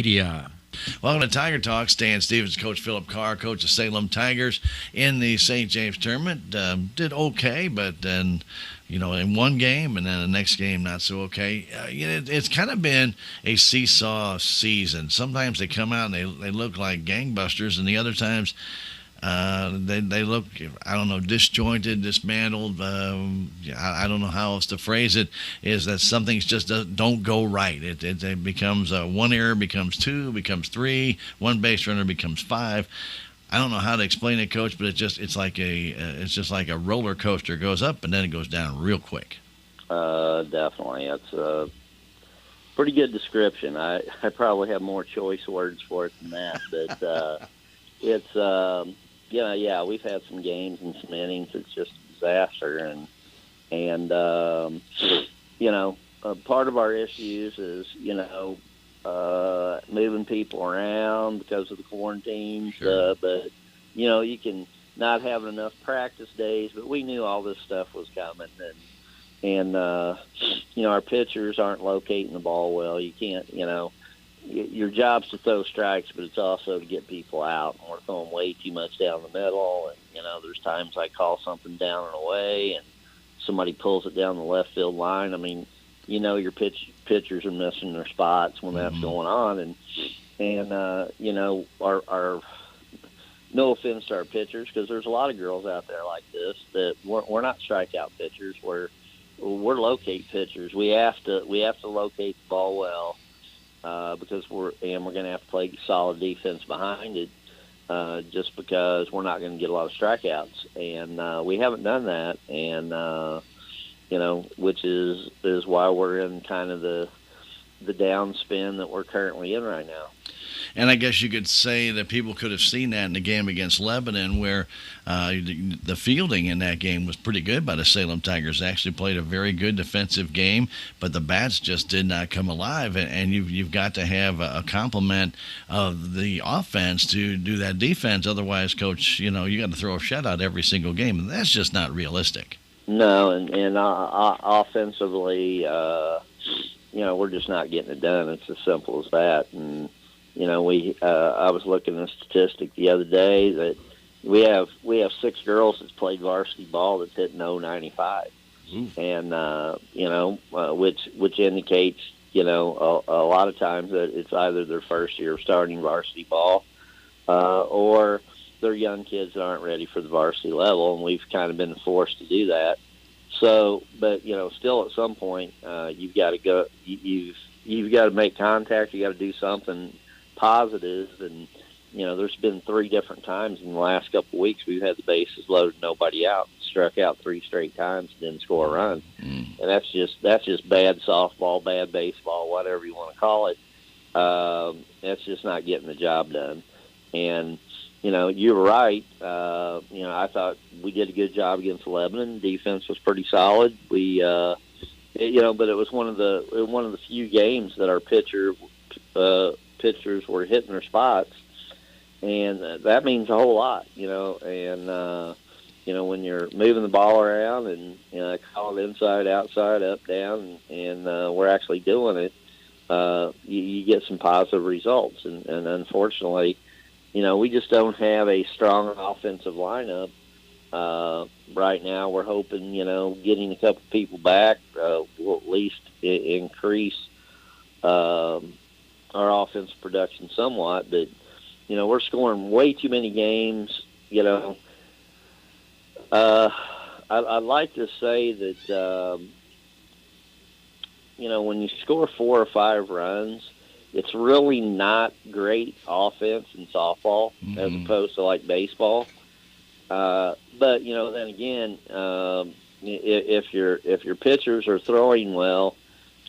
Media. Welcome to Tiger Talk. Stan Stevens, Coach Philip Carr, coach of Salem Tigers in the St. James tournament. Did okay, but then, in one game and then the next game not so okay. It's kind of been a seesaw season. Sometimes they come out and they look like gangbusters, and the other times they look, I don't know, disjointed, dismantled. I don't know how else to phrase it. Is that some things just don't go right? It becomes one error becomes two, becomes three. One base runner becomes five. I don't know how to explain it, Coach, but it's just like a roller coaster. It goes up and then it goes down real quick. Definitely. That's a pretty good description. I probably have more choice words for it than that, but it's yeah, we've had some games and some innings. It's just a disaster, and part of our issues is moving people around because of the quarantines. Sure. But you can not have enough practice days. But we knew all this stuff was coming, and our pitchers aren't locating the ball well. You can't, your job's to throw strikes, but it's also to get people out. And we're throwing way too much down the middle. And, there's times I call something down and away, and somebody pulls it down the left field line. I mean, your pitchers are missing their spots when that's going on. And our no offense to our pitchers, because there's a lot of girls out there like this that we're not strikeout pitchers. We're locate pitchers. We have to locate the ball well. Because we're going to have to play solid defense behind it, just because we're not going to get a lot of strikeouts, and we haven't done that, and which is why we're in kind of the downspin that we're currently in right now. And I guess you could say that people could have seen that in the game against Lebanon, where the fielding in that game was pretty good by the Salem Tigers. They actually played a very good defensive game, but the bats just did not come alive. And you've got to have a complement of the offense to do that defense. Otherwise, Coach, you got to throw a shutout every single game, and that's just not realistic. No, and offensively, we're just not getting it done. It's as simple as that. And I was looking at a statistic the other day that we have 6 girls that's played varsity ball that's hitting 0.95, and which indicates a lot of times that it's either their first year of starting varsity ball, or they're young kids that aren't ready for the varsity level, and we've kind of been forced to do that. So, but still at some point you've got to go. You've got to make contact. You got to do something positive, and there's been 3 different times in the last couple of weeks we've had the bases loaded, nobody out, struck out 3 straight times, didn't score a run, and that's just bad softball, bad baseball, whatever you want to call it. That's just not getting the job done. And you're right. I thought we did a good job against Lebanon. Defense was pretty solid. We but it was one of the few games that our pitchers were hitting their spots, and that means a whole lot, and when you're moving the ball around and call it inside, outside, up, down, and we're actually doing it, you get some positive results, and unfortunately, we just don't have a strong offensive lineup right now. We're hoping, getting a couple people back will at least increase our offensive production somewhat, but we're scoring way too many games. I'd like to say that when you score 4 or 5 runs, it's really not great offense in softball as opposed to like baseball. But then again, if your pitchers are throwing well,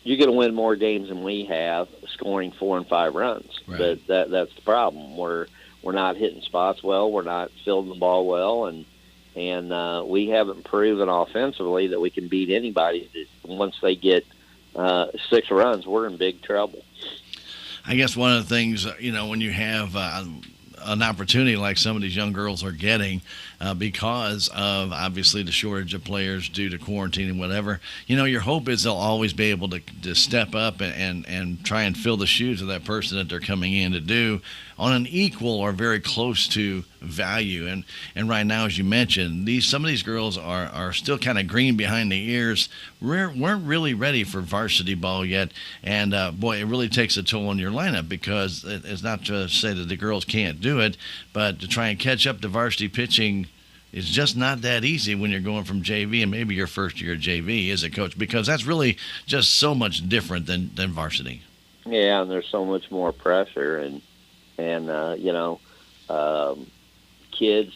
you're going to win more games than we have scoring 4 and 5 runs. Right. But that's the problem. We're not hitting spots well. We're not fielding the ball well, and we haven't proven offensively that we can beat anybody. Once they get 6 runs, we're in big trouble. I guess one of the things, when you have an opportunity like some of these young girls are getting because of obviously the shortage of players due to quarantine and whatever. Your hope is they'll always be able to step up and try and fill the shoes of that person that they're coming in to do on an equal or very close to value. And right now, as you mentioned, some of these girls are still kind of green behind the ears. Weren't really ready for varsity ball yet, and boy, it really takes a toll on your lineup because it's not to say that the girls can't do it, but to try and catch up to varsity pitching is just not that easy when you're going from JV and maybe your first year at JV as a coach, because that's really just so much different than varsity. Yeah, and there's so much more pressure, and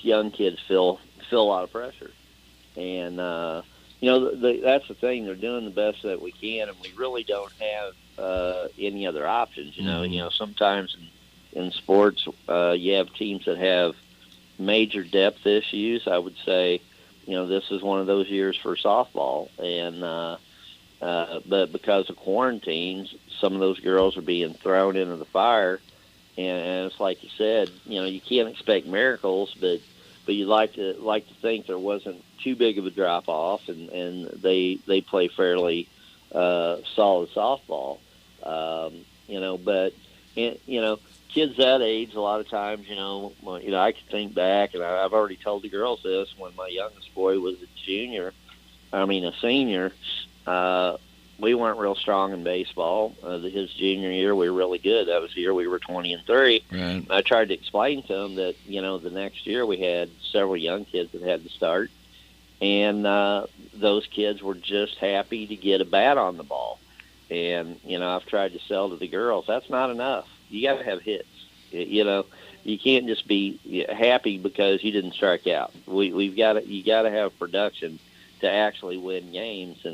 young kids feel a lot of pressure, and that's the thing. They're doing the best that we can, and we really don't have any other options. Sometimes in sports, you have teams that have major depth issues. I would say, this is one of those years for softball, and but because of quarantines, some of those girls are being thrown into the fire. And it's like you said, you can't expect miracles, but you like to think there wasn't too big of a drop off, and they play fairly solid softball. But kids that age, a lot of times, I can think back, and I've already told the girls this when my youngest boy was a senior. We weren't real strong in baseball. His junior year, we were really good. That was the year we were 20-3. Right. I tried to explain to him that, the next year we had several young kids that had to start, and those kids were just happy to get a bat on the ball. And, I've tried to sell to the girls, that's not enough. You got to have hits. You can't just be happy because you didn't strike out. You got to have production to actually win games.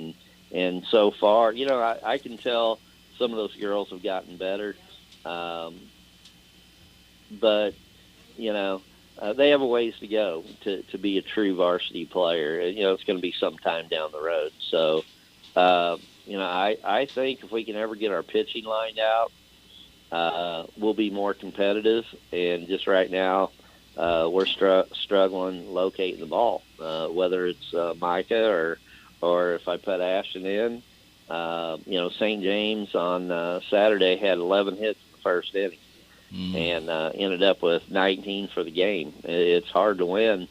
And so far, I can tell some of those girls have gotten better. But, they have a ways to go to be a true varsity player. It's going to be some time down the road. So, I think if we can ever get our pitching lined out, we'll be more competitive. And just right now, we're struggling locating the ball, whether it's Micah or if I put Ashton in. St. James on Saturday had 11 hits in the first inning and ended up with 19 for the game. It's hard to win.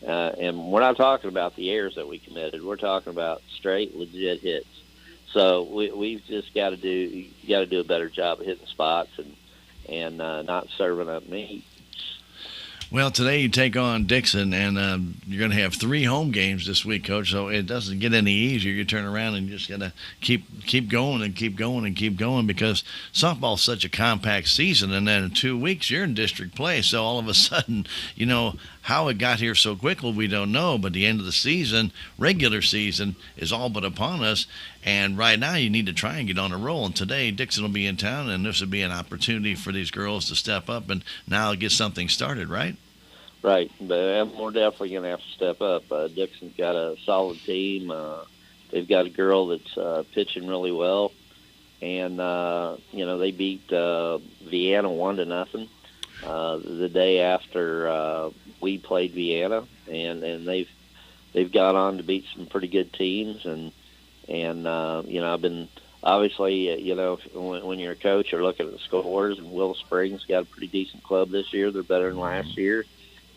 And we're not talking about the errors that we committed. We're talking about straight, legit hits. So we've just got to do a better job of hitting spots and not serving up meat. Well, today you take on Dixon, and you're going to have 3 home games this week, Coach. So it doesn't get any easier. You turn around and you just got to keep going and keep going and keep going, because softball's such a compact season, and then in 2 weeks you're in district play. So all of a sudden, how it got here so quickly, we don't know. But the end of the season, regular season, is all but upon us. And right now you need to try and get on a roll. And today Dixon will be in town, and this will be an opportunity for these girls to step up and now get something started, right? Right, but we're definitely going to have to step up. Dixon's got a solid team. They've got a girl that's pitching really well. And, they beat Vienna 1-0 the day after we played Vienna. And they've gone on to beat some pretty good teams. And I've been obviously, when you're a coach, you're looking at the scores, and Willow Springs got a pretty decent club this year. They're better than last year.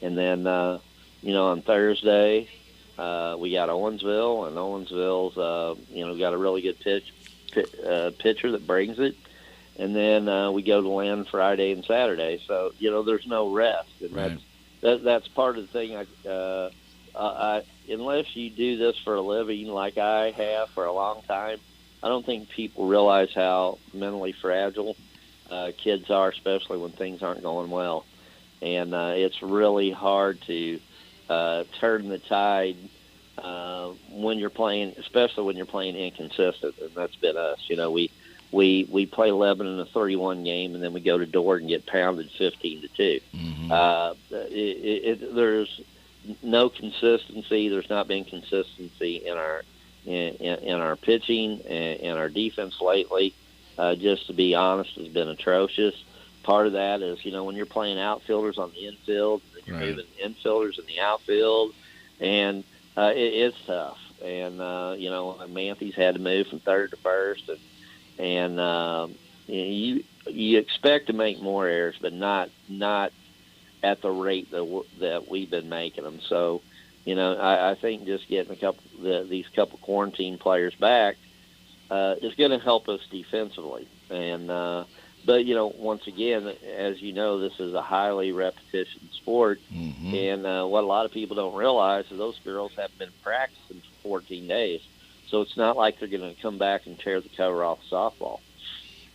And then, on Thursday, we got Owensville, and Owensville's, got a really good pitcher that brings it. And then we go to Lynn Friday and Saturday. So, there's no rest. And right. that's part of the thing. Unless you do this for a living like I have for a long time, I don't think people realize how mentally fragile kids are, especially when things aren't going well. And it's really hard to turn the tide when you're playing, especially when you're playing inconsistent. And that's been us. We play 11 in a 31 game, and then we go to Dordt and get pounded 15-2. Mm-hmm. There's no consistency. There's not been consistency in our pitching and our defense lately. Just to be honest, has been atrocious. part of that is, when you're playing outfielders on the infield, and you're moving infielders in the outfield, and it's tough. And, Manthy's had to move from third to first, and you expect to make more errors, but not at the rate that we've been making them. So, I think just getting these couple quarantine players back is going to help us defensively. And but once again, as you know, this is a highly repetition sport, and what a lot of people don't realize is those girls haven't been practicing for 14 days, so it's not like they're going to come back and tear the cover off softball.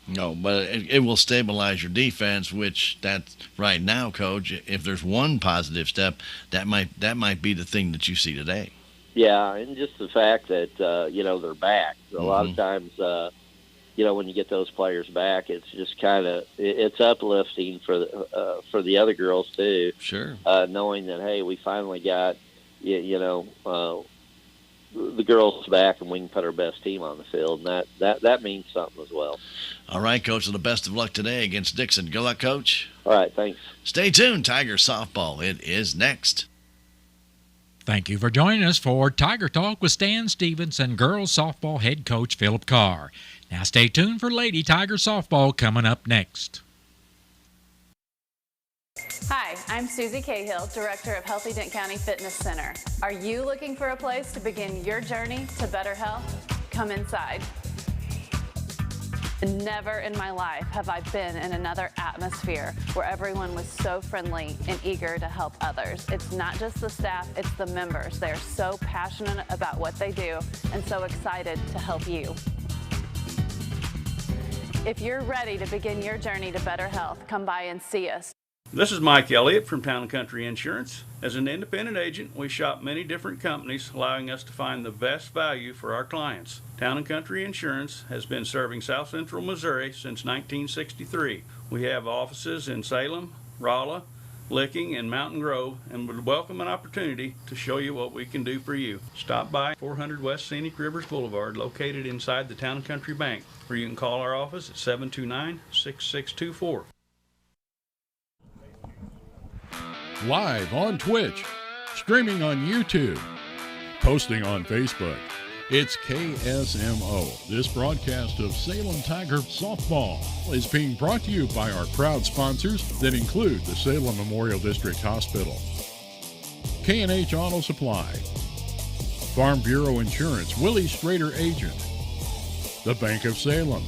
No, but it will stabilize your defense, which that's right now, Coach. If there's one positive step, that might be the thing that you see today. Yeah, and just the fact that they're back. A lot of times, when you get those players back, it's just it's uplifting for the other girls too. Sure. Knowing that, hey, we finally got the girls back, and we can put our best team on the field, and that means something as well. All right, Coach, well, the best of luck today against Dixon. Good luck, Coach. All right, thanks. Stay tuned. Tiger softball. It is next. Thank you for joining us for Tiger Talk with Stan Stevens and girls softball head coach Philip Carr. Now stay tuned for Lady Tiger softball coming up next. Hi, I'm Susie Cahill, Director of Healthy Dent County Fitness Center. Are you looking for a place to begin your journey to better health? Come inside. Never in my life have I been in another atmosphere where everyone was so friendly and eager to help others. It's not just the staff, it's the members. They're so passionate about what they do and so excited to help you. If you're ready to begin your journey to better health, come by and see us. This is Mike Elliott from Town & Country Insurance. As an independent agent, we shop many different companies, allowing us to find the best value for our clients. Town & Country Insurance has been serving South Central Missouri since 1963. We have offices in Salem, Rolla, Licking, and Mountain Grove, and would welcome an opportunity to show you what we can do for you. Stop by 400 West Scenic Rivers Boulevard, located inside the Town & Country Bank, or you can call our office at 729-6624. Live on Twitch, streaming on YouTube, posting on Facebook. It's KSMO. This broadcast of Salem Tiger Softball is being brought to you by our proud sponsors that include the Salem Memorial District Hospital, K&H Auto Supply, Farm Bureau Insurance, Willie Strader Agent, the Bank of Salem,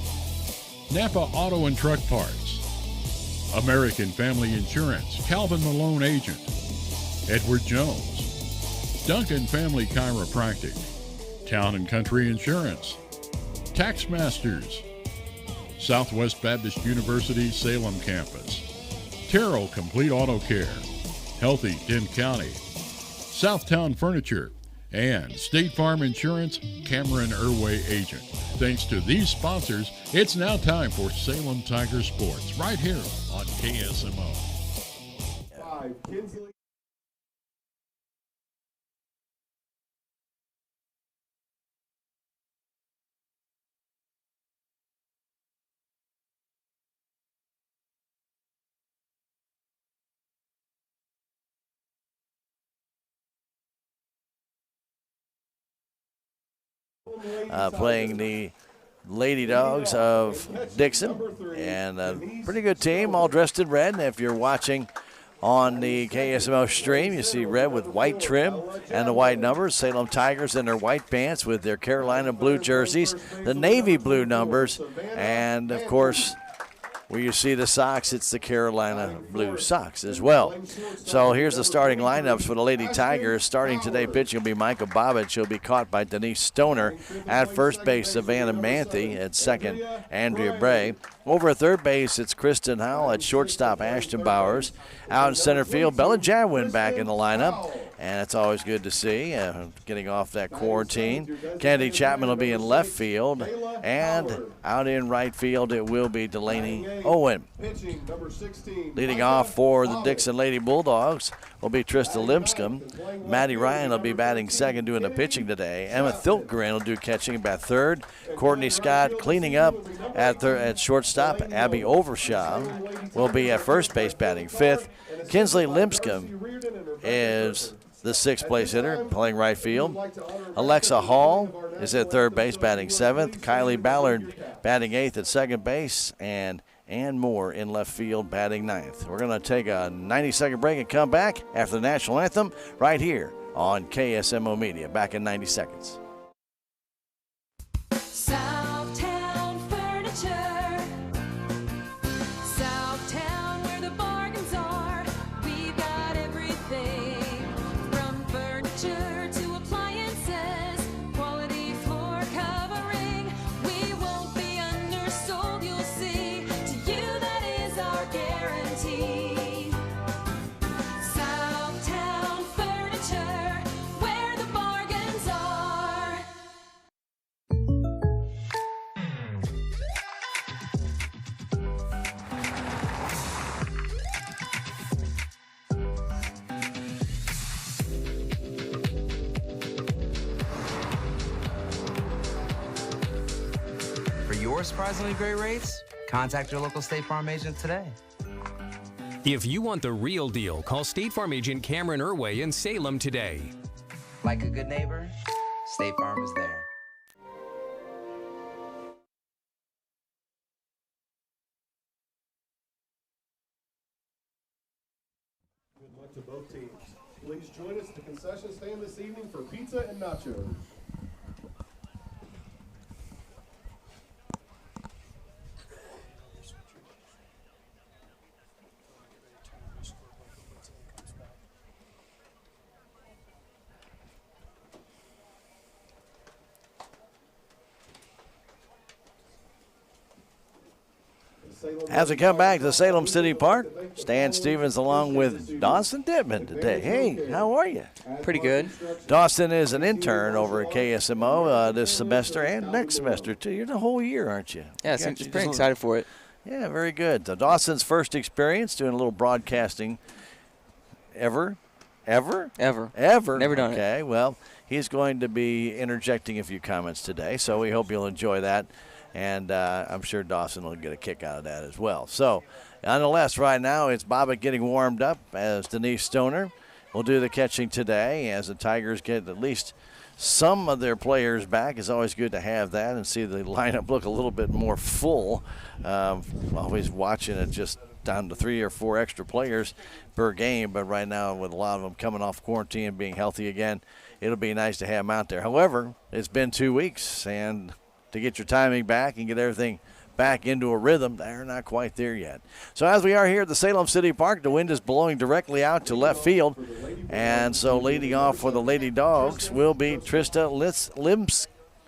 Napa Auto and Truck Parts, American Family Insurance, Calvin Malone Agent, Edward Jones, Duncan Family Chiropractic, Town & Country Insurance, Tax Masters, Southwest Baptist University Salem Campus, Terrell Complete Auto Care, Healthy Dent County, Southtown Furniture, and State Farm Insurance, Cameron Irway Agent. Thanks to these sponsors, it's now time for Salem Tiger Sports, right here on KSMO. Playing the Lady Dogs of Dixon, and a pretty good team, all dressed in red. And if you're watching on the KSMO stream, you see red with white trim and the white numbers. Salem Tigers in their white pants with their Carolina blue jerseys, the navy blue numbers, and of course, where you see the socks, it's the Carolina blue socks as well. So here's the starting lineups for the Lady Tigers. Starting today, pitching will be Micah Bobbitt. She'll be caught by Denise Stoner. At first base, Savannah Manthe. At second, Andrea Bray. Over at third base, it's Kristen Howell. At shortstop, Ashton Bowers. Out in center field, Bella Jadwin back in the lineup. And it's always good to see, getting off that quarantine. Kennedy Chapman will be in left field, and out in right field it will be Delaney Owen. Leading off for the Dixon Lady Bulldogs will be Trista Lipscomb. Maddie Ryan will be batting second, doing the pitching today. Emma Thiltgren will do catching, bat third. Courtney Scott cleaning up at shortstop. Abby Overshaw will be at first base, batting fifth. Kinsley Lipscomb is the sixth place hitter, playing right field. Alexa Hall is at third base, batting seventh. Kylie Ballard batting eighth at second base, and Ann Moore in left field, batting ninth. We're going to take a 90-second break and come back after the national anthem right here on KSMO Media. Back in 90 seconds. Southtown Furniture. Southtown, where the bargains are. We've got everything from furniture to appliances. Quality floor covering. We won't be undersold, you'll see. To you, that is our guarantee. Southtown Furniture, where the bargains are. For your surprisingly great rates, contact your local State Farm agent today. If you want the real deal, call State Farm agent Cameron Irway in Salem today. Like a good neighbor, State Farm is there. Good luck to both teams. Please join us at the concession stand this evening for pizza and nachos. As we come back to Salem City Park, Stan Stevens along with Dawson Dittman today. Hey, how are you? Pretty good. Dawson is an intern over at KSMO this semester and next semester, too. You're the whole year, aren't you? Yeah, I'm pretty excited for it. Yeah, very good. So Dawson's first experience doing a little broadcasting ever? Never done it. Okay, well, he's going to be interjecting a few comments today, so we hope you'll enjoy that. And I'm sure Dawson will get a kick out of that as well. So, nonetheless, right now it's Bobbitt getting warmed up as Denise Stoner will do the catching today as the Tigers get at least some of their players back. It's always good to have that and see the lineup look a little bit more full. Always watching it just down to 3 or 4 extra players per game, but right now with a lot of them coming off quarantine and being healthy again, it'll be nice to have them out there. However, it's been 2 weeks, and to get your timing back and get everything back into a rhythm, they're not quite there yet. So as we are here at the Salem City Park, the wind is blowing directly out to left field. And so leading off for the Lady Dogs will be Trista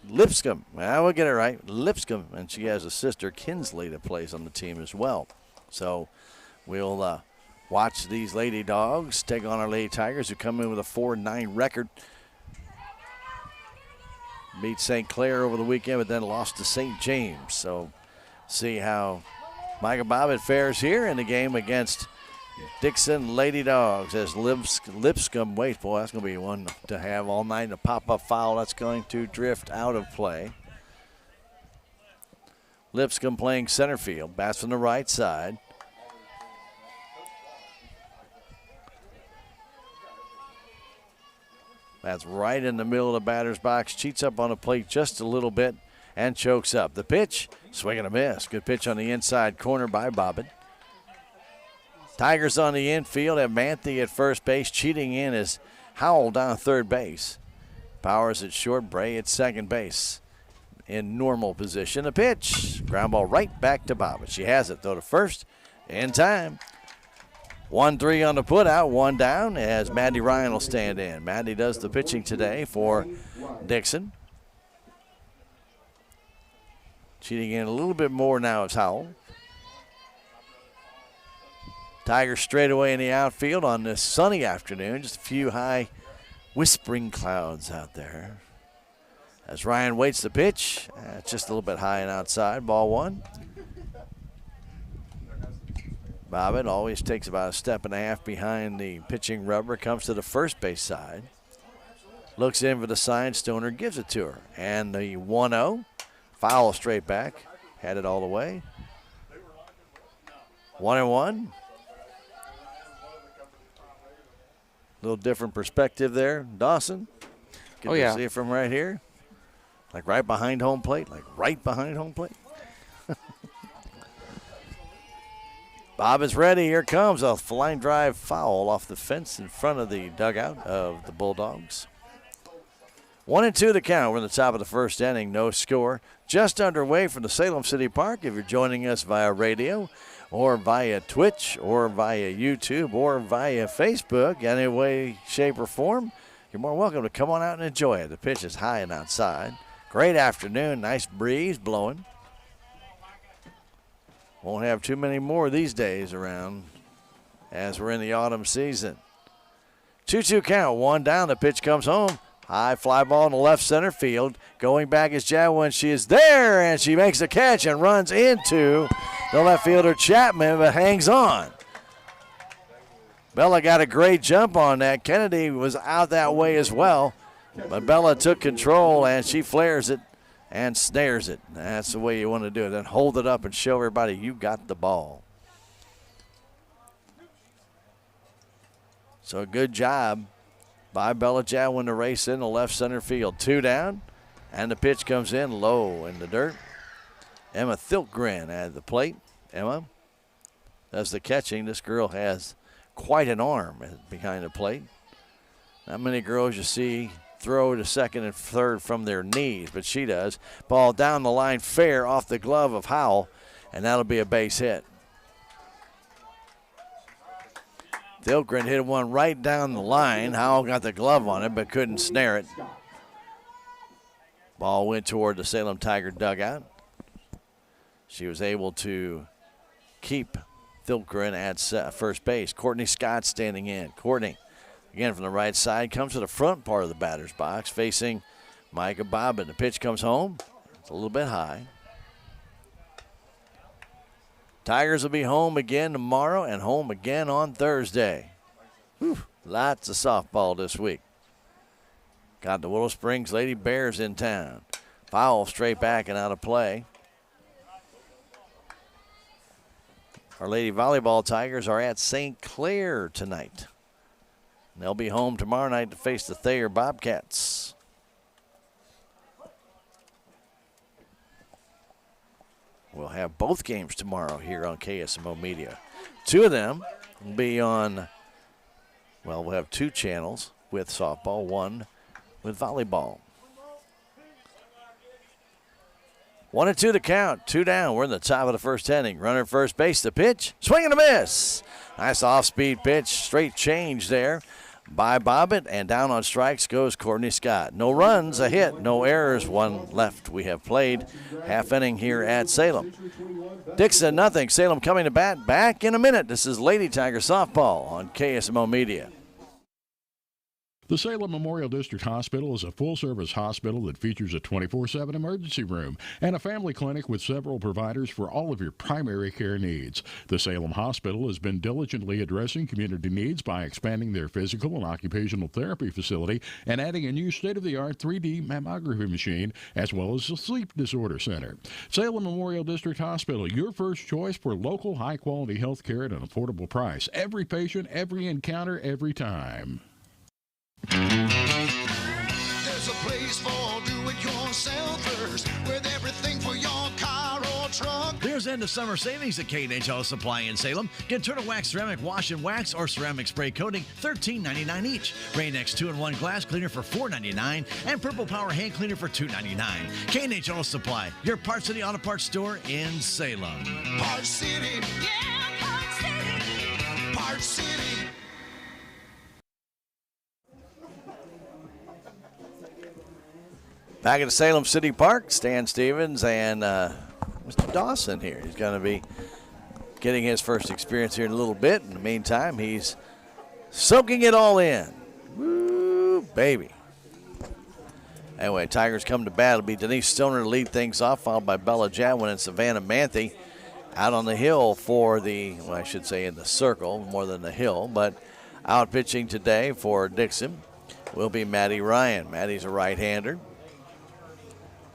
Lipscomb. We'll get it right, Lipscomb. And she has a sister, Kinsley, that plays on the team as well. So we'll watch these Lady Dogs take on our Lady Tigers, who come in with a 4-9 record. Beat St. Clair over the weekend, but then lost to St. James. So see how Micah Bobbitt fares here in the game against Dixon Lady Dogs as Lipscomb, wait, boy, that's going to be one to have all night. A pop-up foul that's going to drift out of play. Lipscomb playing center field, bats from the right side. That's right in the middle of the batter's box. Cheats up on the plate just a little bit and chokes up. The pitch, swing and a miss. Good pitch on the inside corner by Bobbitt. Tigers on the infield have Manthe at first base. Cheating in is Howell down third base. Powers at short, Bray at second base. In normal position, a pitch. Ground ball right back to Bobbitt. She has it, though, to first in time. 1-3 on the put out, 1 down as Maddie Ryan will stand in. Maddie does the pitching today for Dixon. Cheating in a little bit more now is Howell. Tigers straight away in the outfield on this sunny afternoon. Just a few high whispering clouds out there. As Ryan waits the pitch, it's just a little bit high and outside, ball one. Bobbitt always takes about a step and a half behind the pitching rubber, comes to the first base side. Looks in for the sign, Stoner gives it to her. And the 1-0, foul straight back, had it all the way. 1-1. Little different perspective there, Dawson. Get to see it from right here. Like right behind home plate, Bob is ready. Here comes a line drive foul off the fence in front of the dugout of the Bulldogs. 1-2 the count. We're in the top of the first inning. No score. Just underway from the Salem City Park. If you're joining us via radio or via Twitch or via YouTube or via Facebook, any way, shape, or form, you're more welcome to come on out and enjoy it. The pitch is high and outside. Great afternoon. Nice breeze blowing. Won't have too many more these days around as we're in the autumn season. 2-2 count. One down. The pitch comes home. High fly ball in the left center field. Going back is Jadwin. She is there, and she makes a catch and runs into the left fielder Chapman, but hangs on. Bella got a great jump on that. Kennedy was out that way as well, but Bella took control, and she flares it and snares it. That's the way you want to do it. Then hold it up and show everybody you got the ball. So good job by Bella Jadwin to race in the left center field. Two down, and the pitch comes in low in the dirt. Emma Thiltgren at the plate. Emma does the catching. This girl has quite an arm behind the plate. Not many girls you see throw to second and third from their knees, but she does. Ball down the line fair off the glove of Howell, and that'll be a base hit. Thiltgren hit one right down the line. Howell got the glove on it, but couldn't snare it. Ball went toward the Salem Tiger dugout. She was able to keep Thiltgren at first base. Courtney Scott standing in. Courtney, again from the right side, comes to the front part of the batter's box, facing Micah Bobbin. The pitch comes home. It's a little bit high. Tigers will be home again tomorrow and home again on Thursday. Whew, lots of softball this week. Got the Willow Springs Lady Bears in town. Foul straight back and out of play. Our Lady Volleyball Tigers are at St. Clair tonight. They'll be home tomorrow night to face the Thayer Bobcats. We'll have both games tomorrow here on KSMO Media. Two of them will be on, well, we'll have two channels with softball, one with volleyball. 1-2 the count, two down. We're in the top of the first inning. Runner first base, the pitch, swing and a miss. Nice off-speed pitch, straight change there by Bobbitt, and down on strikes goes Courtney Scott. No runs, a hit, no errors, one left. We have played half inning here at Salem. Dixon, nothing. Salem coming to bat. Back in a minute. This is Lady Tiger Softball on KSMO Media. The Salem Memorial District Hospital is a full-service hospital that features a 24/7 emergency room and a family clinic with several providers for all of your primary care needs. The Salem Hospital has been diligently addressing community needs by expanding their physical and occupational therapy facility and adding a new state-of-the-art 3D mammography machine, as well as a sleep disorder center. Salem Memorial District Hospital, your first choice for local high-quality health care at an affordable price. Every patient, every encounter, every time. There's a place for do-it-yourselfers with everything for your car or truck. There's end of summer savings at K&H Supply in Salem. Get Turtle Wax Ceramic Wash and Wax or Ceramic Spray Coating, $13.99 each. Rain-X 2-in-1 Glass Cleaner for $4.99 and Purple Power Hand Cleaner for $2.99. K&H Auto Supply, your Parts City Auto Parts store in Salem. Parts City. Yeah, Parts City. Parts City. Back at the Salem City Park, Stan Stevens and Mr. Dawson here. He's going to be getting his first experience here in a little bit. In the meantime, he's soaking it all in. Woo, baby. Anyway, Tigers come to bat. It'll be Denise Stoner to lead things off, followed by Bella Jadwin and Savannah Manthe. Out on the hill for I should say in the circle more than the hill, but out pitching today for Dixon will be Maddie Ryan. Maddie's a right-hander.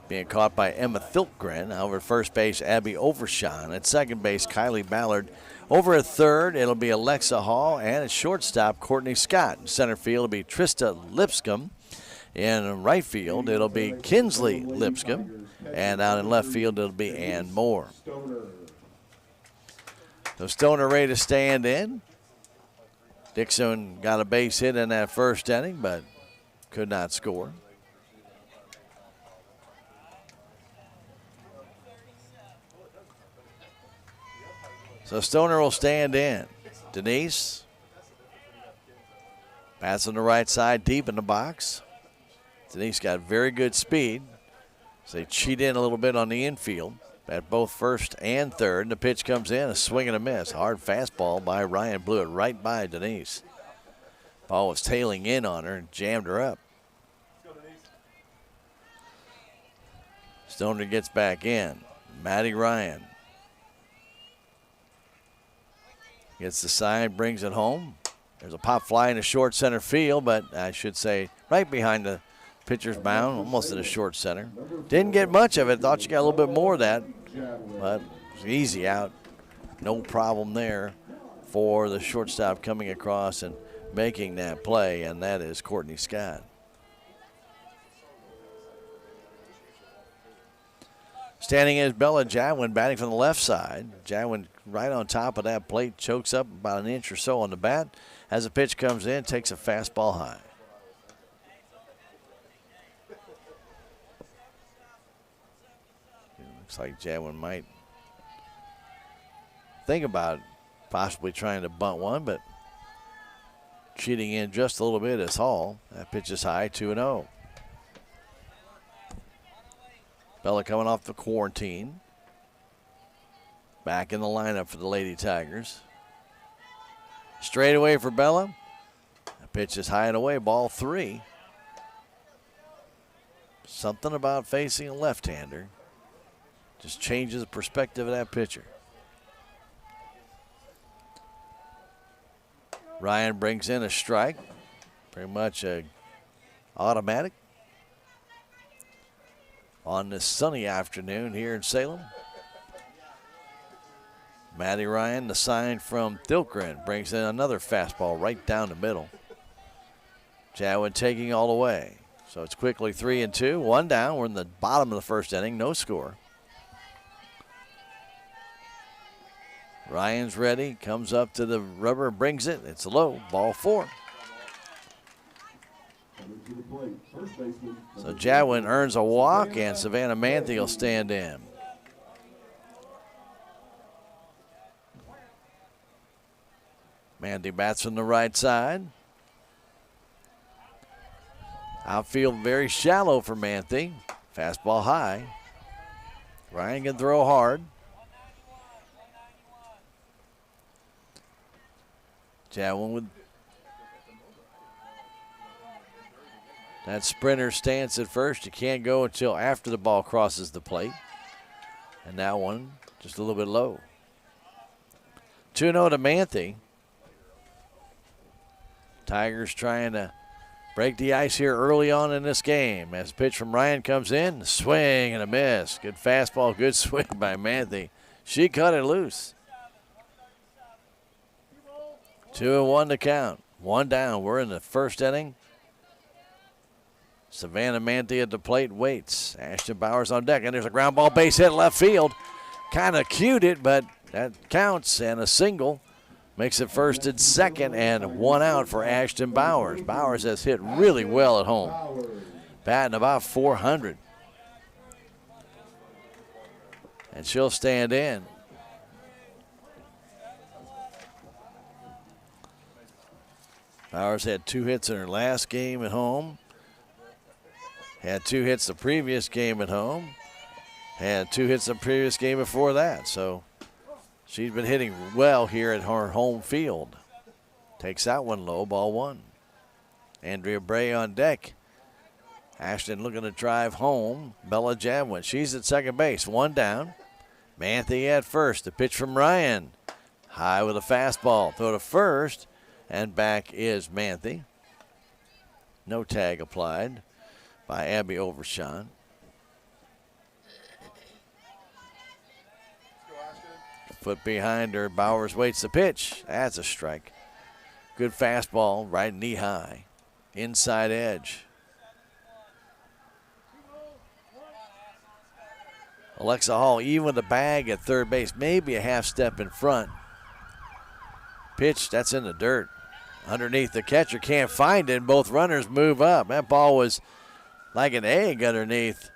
Being caught by Emma Thiltgren. Over at first base, Abby Overshawn. At second base, Kylie Ballard. Over at third, it'll be Alexa Hall. And at shortstop, Courtney Scott. In center field, it'll be Trista Lipscomb. In right field, it'll be Kinsley Lipscomb. And out in left field, it'll be Ann Moore. So Stoner ready to stand in. Dixon got a base hit in that first inning, but could not score. So Stoner will stand in. Denise bats on the right side, deep in the box. Denise got very good speed. So they cheat in a little bit on the infield at both first and third. And the pitch comes in, a swing and a miss. Hard fastball by Ryan, blew it right by Denise. Ball was tailing in on her and jammed her up. Stoner gets back in. Maddie Ryan gets the side, brings it home. There's a pop fly in the short center field, but I should say right behind the pitcher's mound, almost in the short center. Didn't get much of it. Thought you got a little bit more of that, but it was easy out. No problem there for the shortstop coming across and making that play, and that is Courtney Scott. Standing is Bella Jadwin, batting from the left side. Jadwin right on top of that plate, chokes up about an inch or so on the bat. As the pitch comes in, takes a fastball high. Looks like Jadwin might think about possibly trying to bunt one, but cheating in just a little bit is Hall. That pitch is high, 2-0. Bella coming off the quarantine. Back in the lineup for the Lady Tigers. Straight away for Bella. The pitch is high and away, ball 3. Something about facing a left-hander just changes the perspective of that pitcher. Ryan brings in a strike. Pretty much a automatic on this sunny afternoon here in Salem. Maddie Ryan, the sign from Thiltgren, brings in another fastball right down the middle. Jadwin taking all the way. So it's quickly 3-2, 1 down. We're in the bottom of the first inning, no score. Ryan's ready, comes up to the rubber, brings it. It's low, ball 4. So Jadwin earns a walk, and Savannah Manthe will stand in. Manthe bats from the right side. Outfield very shallow for Manthe. Fastball high. Ryan can throw hard. Jadwin with that sprinter stance at first. You can't go until after the ball crosses the plate. And that one just a little bit low. 2-0 to Manthe. Tigers trying to break the ice here early on in this game. As pitch from Ryan comes in, swing and a miss. Good fastball, good swing by Manthe. She cut it loose. 2-1 to count. 1 down. We're in the first inning. Savannah Manthe at the plate waits. Ashton Bowers on deck, and there's a ground ball base hit left field. Kind of cued it, but that counts, and a single makes it first and second, and 1 out for Ashton Bowers. Bowers has hit really well at home, batting about 400. And she'll stand in. Bowers had 2 hits in her last game at home. Had 2 hits the previous game at home. Had 2 hits the previous game before that. So she's been hitting well here at her home field. Takes that one low, ball 1. Andrea Bray on deck. Ashton looking to drive home. Bella Jadwin, she's at second base. One down. Manthe at first. The pitch from Ryan. High with a fastball. Throw to first. And back is Manthe. No tag applied by Abby Overshawn. Foot behind her. Bowers waits the pitch. That's a strike. Good fastball, right knee high. Inside edge. Alexa Hall, even with the bag at third base, maybe a half step in front. Pitch, that's in the dirt. Underneath, the catcher can't find it, and both runners move up. That ball was like an egg underneath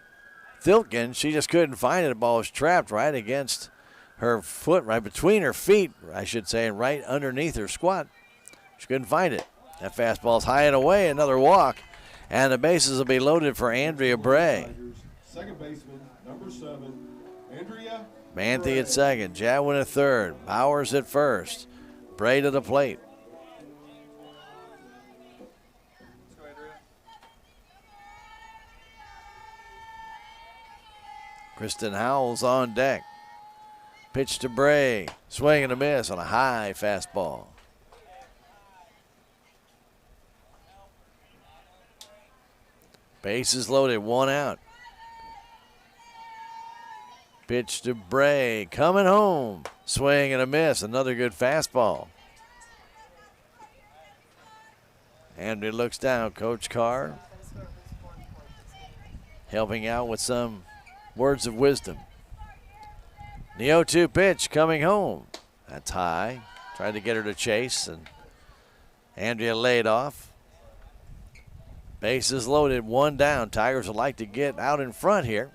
Thilken. She just couldn't find it. The ball was trapped right against her foot, right between her feet, I should say, and right underneath her squat. She couldn't find it. That fastball's high and away, another walk, and the bases will be loaded for Andrea Bray. Second baseman, number 7, Andrea Manthe at second, Jadwin at third, Bowers at first. Bray to the plate. Kristen Howells on deck. Pitch to Bray. Swing and a miss on a high fastball. Bases loaded, one out. Pitch to Bray. Coming home. Swing and a miss. Another good fastball. Andrew looks down. Coach Carr helping out with some words of wisdom. The 0-2 pitch coming home. That's high. Tried to get her to chase, and Andrea laid off. Bases loaded, one down. Tigers would like to get out in front here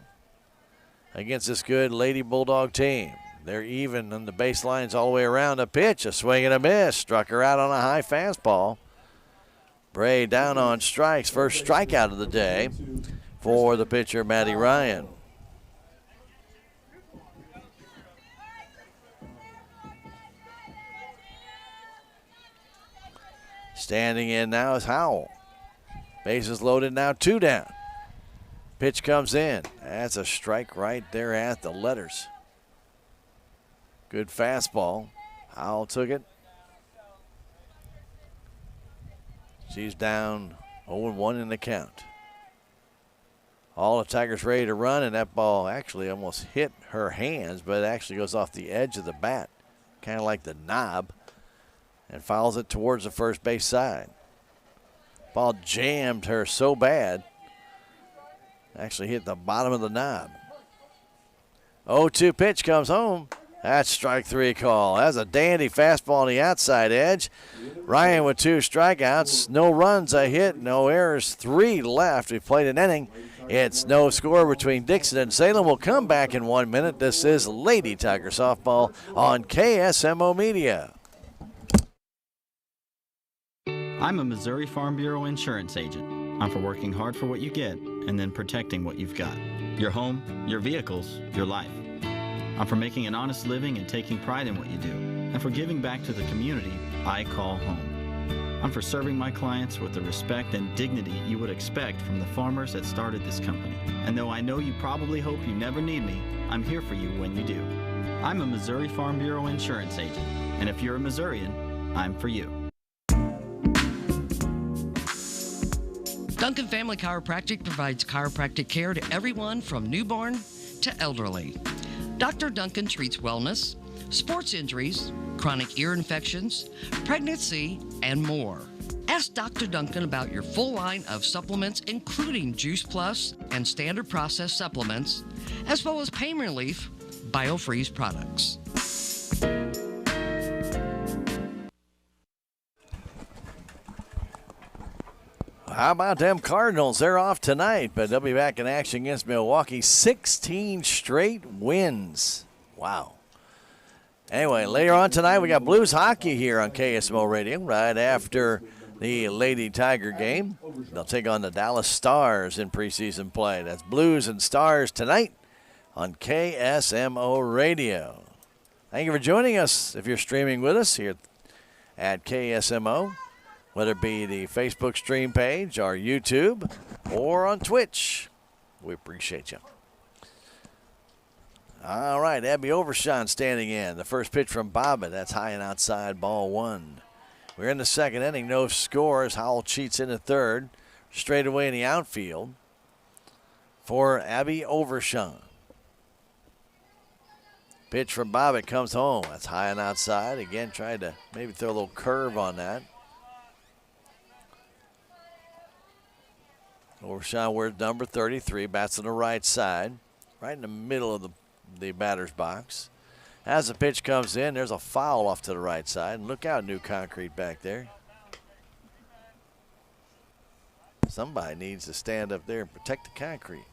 against this good Lady Bulldog team. They're even on the baselines all the way around. A pitch, a swing and a miss. Struck her out on a high fastball. Bray down on strikes. First strikeout of the day for the pitcher, Maddie Ryan. Standing in now is Howell. Bases loaded now, two down. Pitch comes in. That's a strike right there at the letters. Good fastball. Howell took it. She's down 0-1 in the count. All the Tigers ready to run, and that ball actually almost hit her hands, but it actually goes off the edge of the bat, kind of like the knob, and fouls it towards the first base side. Ball jammed her so bad, actually hit the bottom of the knob. 0-2 pitch comes home. That's strike three call. That's a dandy fastball on the outside edge. Ryan with 2 strikeouts. No runs, a hit, no errors. 3 left. We've played an inning. It's no score between Dixon and Salem. We'll come back in 1 minute. This is Lady Tiger Softball on KSMO Media. I'm a Missouri Farm Bureau insurance agent. I'm for working hard for what you get and then protecting what you've got. Your home, your vehicles, your life. I'm for making an honest living and taking pride in what you do, and for giving back to the community I call home. I'm for serving my clients with the respect and dignity you would expect from the farmers that started this company. And though I know you probably hope you never need me, I'm here for you when you do. I'm a Missouri Farm Bureau insurance agent, and if you're a Missourian, I'm for you. Duncan Family Chiropractic provides chiropractic care to everyone from newborn to elderly. Dr. Duncan treats wellness, sports injuries, chronic ear infections, pregnancy, and more. Ask Dr. Duncan about your full line of supplements, including Juice Plus and standard processed supplements, as well as pain relief, BioFreeze products. How about them Cardinals? They're off tonight, but they'll be back in action against Milwaukee. 16 straight wins. Wow. Anyway, later on tonight, we got Blues hockey here on KSMO Radio right after the Lady Tiger game. They'll take on the Dallas Stars in preseason play. That's Blues and Stars tonight on KSMO Radio. Thank you for joining us if you're streaming with us here at KSMO. whether it be the Facebook stream page, our YouTube, or on Twitch. We appreciate you. All right, Abby Overshawn standing in. The first pitch from Bobbitt. That's high and outside, ball one. We're in the second inning, no scores. Howell cheats in the third. Straight away in the outfield for Abby Overshawn. Pitch from Bobbitt comes home. That's high and outside. Again, tried to maybe throw a little curve on that. Overshawn wears number 33, bats on the right side, right in the middle of the batter's box. As the pitch comes in, there's a foul off to the right side. And look out, new concrete back there. Somebody needs to stand up there and protect the concrete.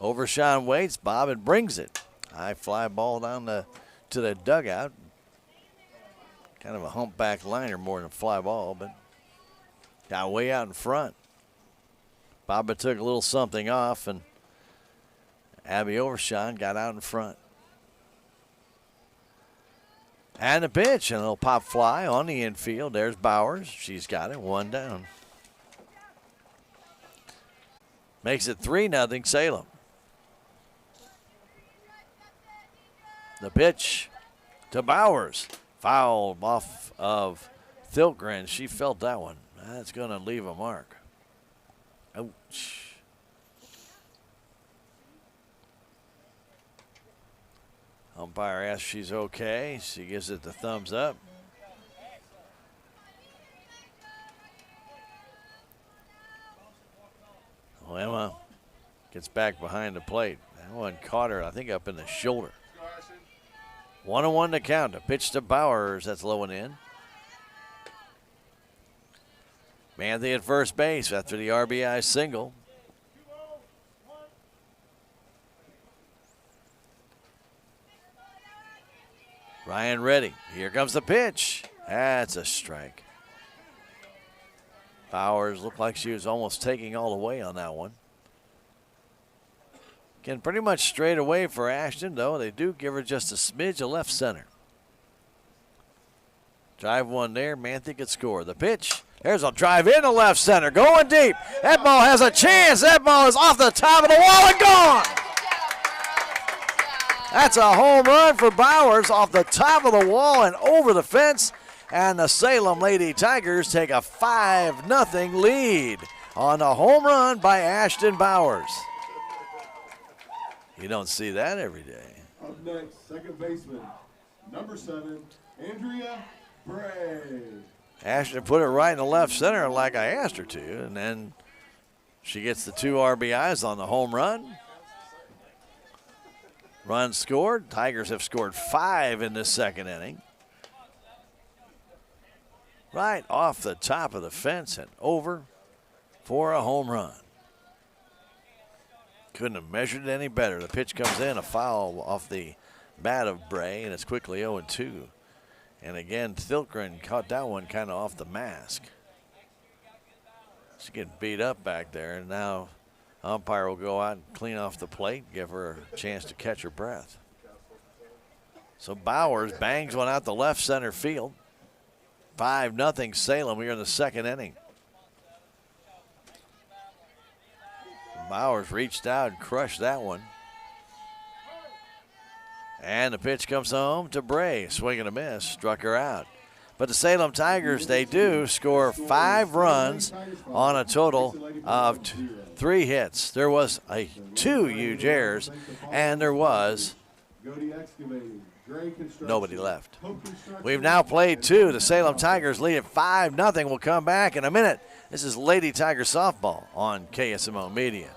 Overshawn waits. Bobbitt brings it. High fly ball down to the dugout. Kind of a humpback liner more than a fly ball, but got way out in front. Bobbitt took a little something off, and Abby Overshawn got out in front. And the pitch, and a little pop fly on the infield. There's Bowers. She's got it, one down. Makes it 3-0 Salem. The pitch to Bowers. Foul off of Thilgren. She felt that one. That's going to leave a mark. Ouch. Umpire asks she's okay. She gives it the thumbs up. Well, Emma gets back behind the plate. That one caught her, I think, up in the shoulder. 1-1 to count. A pitch to Bowers. That's low and in. Manthe at first base after the RBI single. Ryan ready. Here comes the pitch. That's a strike. Bowers looked like she was almost taking all the way on that one. Again, pretty much straight away for Ashton, though. They do give her just a smidge of left center. Drive one there. Manthe could score. The pitch. There's a drive into left center. Going deep. That ball has a chance. That ball is off the top of the wall and gone. That's a home run for Bowers off the top of the wall and over the fence. And the Salem Lady Tigers take a 5-0 lead on a home run by Ashton Bowers. You don't see that every day. Up next, second baseman, number 7, Andrea Bray. Ashton put it right in the left center like I asked her to, and then she gets the 2 RBIs on the home run. Run scored. Tigers have scored 5 in this second inning. Right off the top of the fence and over for a home run. Couldn't have measured it any better. The pitch comes in, a foul off the bat of Bray, and it's quickly 0-2. And again, Thilgren caught that one kind of off the mask. She's getting beat up back there, and now umpire will go out and clean off the plate, give her a chance to catch her breath. So Bowers bangs one out the left center field. 5-0 Salem here in the second inning. Bowers reached out and crushed that one. And the pitch comes home to Bray. Swing and a miss, struck her out. But the Salem Tigers, they do score 5 runs on a total of 3 hits. There was 2 huge errors, and there was nobody left. We've now played 2. The Salem Tigers lead at 5-0. We'll come back in a minute. This is Lady Tiger Softball on KSMO Media.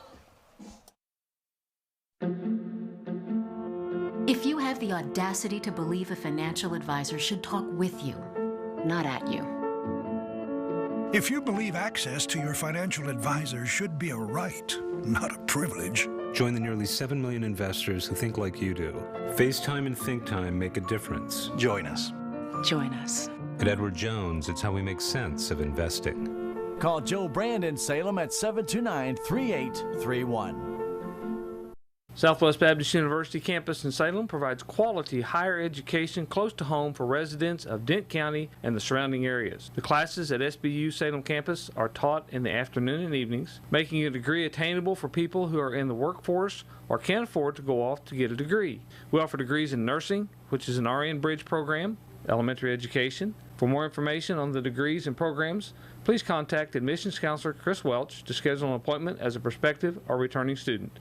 If you have the audacity to believe a financial advisor should talk with you, not at you. If you believe access to your financial advisor should be a right, not a privilege. Join the nearly 7 million investors who think like you do. FaceTime and Think Time make a difference. Join us. Join us. At Edward Jones, it's how we make sense of investing. Call Joe Brand in Salem at 729-3831. Southwest Baptist University campus in Salem provides quality higher education close to home for residents of Dent County and the surrounding areas. The classes at SBU Salem campus are taught in the afternoon and evenings, making a degree attainable for people who are in the workforce or can't afford to go off to get a degree. We offer degrees in nursing, which is an RN bridge program, elementary education. For more information on the degrees and programs, please contact admissions counselor Chris Welch to schedule an appointment as a prospective or returning student.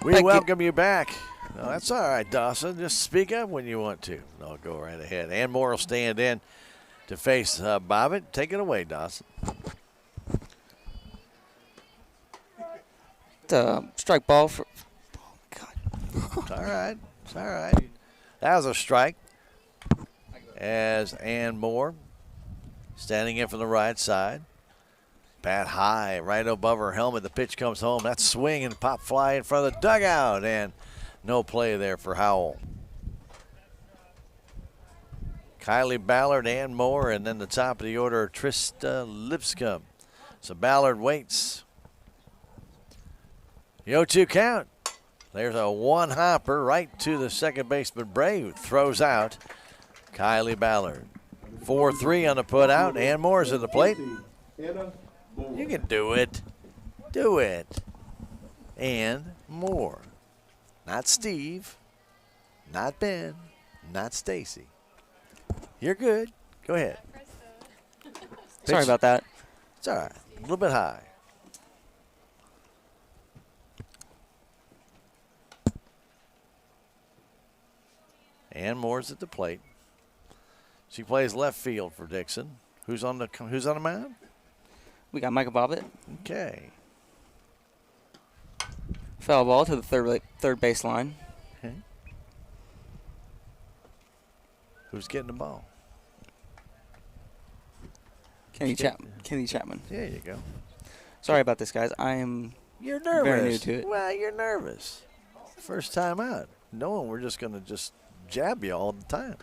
We welcome you back. No, that's all right, Dawson. Just speak up when you want to. No, go right ahead. And Moore will stand in to face Bobbitt. Take it away, Dawson. Strike ball for. Oh, God. It's all right. It's all right. That was a strike. As Ann Moore standing in from the right side. Bat high, right above her helmet. The pitch comes home. That swing and pop fly in front of the dugout. And no play there for Howell. Kylie Ballard, Ann Moore, and then the top of the order, Trista Lipscomb. So Ballard waits. The 0-2 count. There's a one-hopper right to the second baseman, Bray, who throws out Kylie Ballard. 4-3 on the put-out. Ann Moore's at the plate. You can do it. Do it. And more. Not Steve. Not Ben. Not Stacy. You're good. Go ahead. Sorry about that. It's all right. A little bit high. Ann Moore's at the plate. She plays left field for Dixon. Who's on the mound? We got Michael Bobbitt. Okay. Foul ball to the third baseline. Okay. Who's getting the ball? Kenny Chapman. There you go. Sorry about this, guys. You're nervous. Very new to it. Well, you're nervous. First time out. Knowing we're just going to jab you all the time.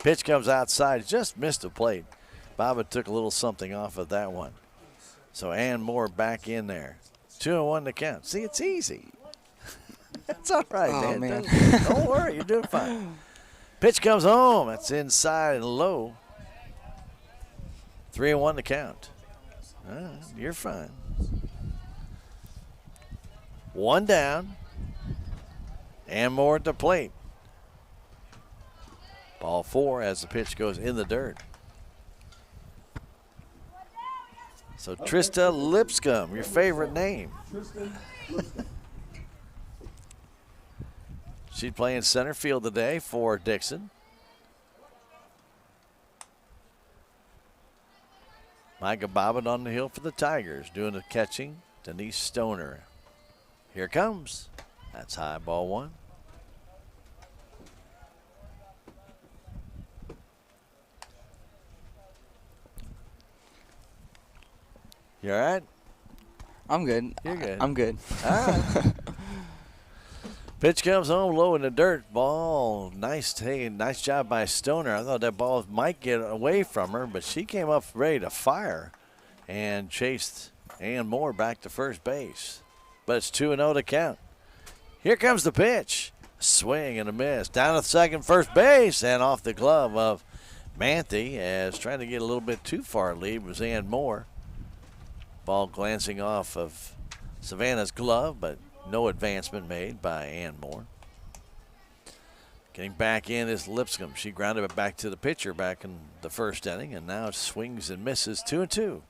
Pitch comes outside. Just missed the plate. Bobbitt took a little something off of that one. So Ann Moore back in there. 2-1 to count. See, it's easy. That's all right, man. Don't worry. You're doing fine. Pitch comes home. That's inside and low. 3-1 to count. You're fine. One down. Ann Moore at the plate. Ball 4 as the pitch goes in the dirt. So Trista Lipscomb, your favorite name. She's playing center field today for Dixon. Micah Bobbitt on the hill for the Tigers, doing the catching. Denise Stoner. Here comes. That's high, ball 1. You all right? I'm good. You're good. I'm good. All right. Pitch comes home low in the dirt. Ball, nice job by Stoner. I thought that ball might get away from her, but she came up ready to fire and chased Ann Moore back to first base. But it's 2-0 to count. Here comes the pitch. Swing and a miss. Down to second, first base, and off the glove of Manthe, as trying to get a little bit too far lead was Ann Moore. Ball glancing off of Savannah's glove, but no advancement made by Ann Moore. Getting back in is Lipscomb. She grounded it back to the pitcher back in the first inning, and now swings and misses. 2-2.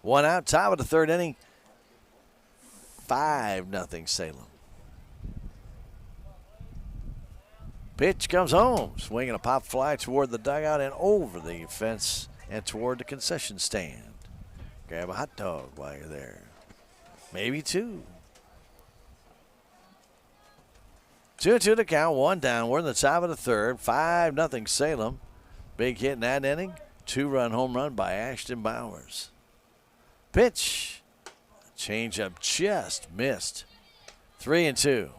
One out, top of the third inning. 5-0 Salem. Pitch comes home. Swinging a pop fly toward the dugout and over the fence and toward the concession stand. Grab a hot dog while you're there. Maybe 2. 2-2 to count, 1 down. We're in the top of the third. 5-0 Salem. Big hit in that inning. 2-run home run by Ashton Bowers. Pitch. Changeup just missed. 3-2.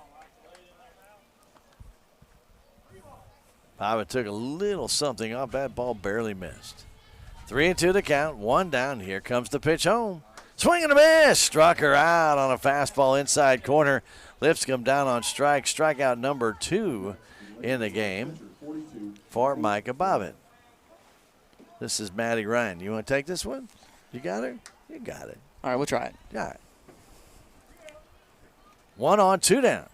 Bobbitt took a little something off that ball, barely missed. 3-2 to count, 1 down. Here comes the pitch home. Swing and a miss. Struck her out on a fastball inside corner. Lipscomb down on strike. Strikeout number 2 in the game for Micah Bobbitt. This is Maddie Ryan. You want to take this one? You got her? You got it. All right, we'll try it. All right. 1 on, 2 down.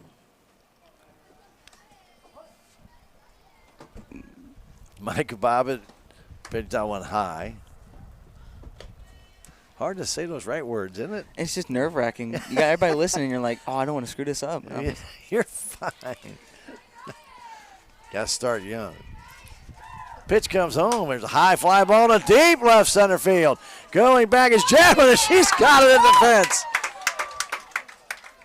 Micah Bobbitt pitched that one high. Hard to say those right words, isn't it? It's just nerve-wracking. You got everybody listening. You're like, oh, I don't want to screw this up. You're fine. Got to start young. Pitch comes home. There's a high fly ball to deep left center field. Going back is Jadwin, and she's got it in the fence.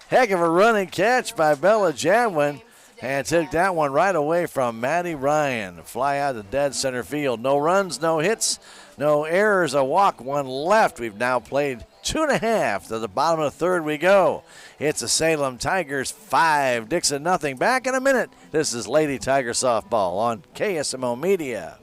Heck of a running catch by Bella Jadwin, and took that one right away from Maddie Ryan. Fly out to dead center field. No runs, no hits, no errors, a walk, 1 left. We've now played 2.5. To the bottom of the third we go. It's the Salem Tigers 5, Dixon nothing. Back in a minute. This is Lady Tiger Softball on KSMO Media.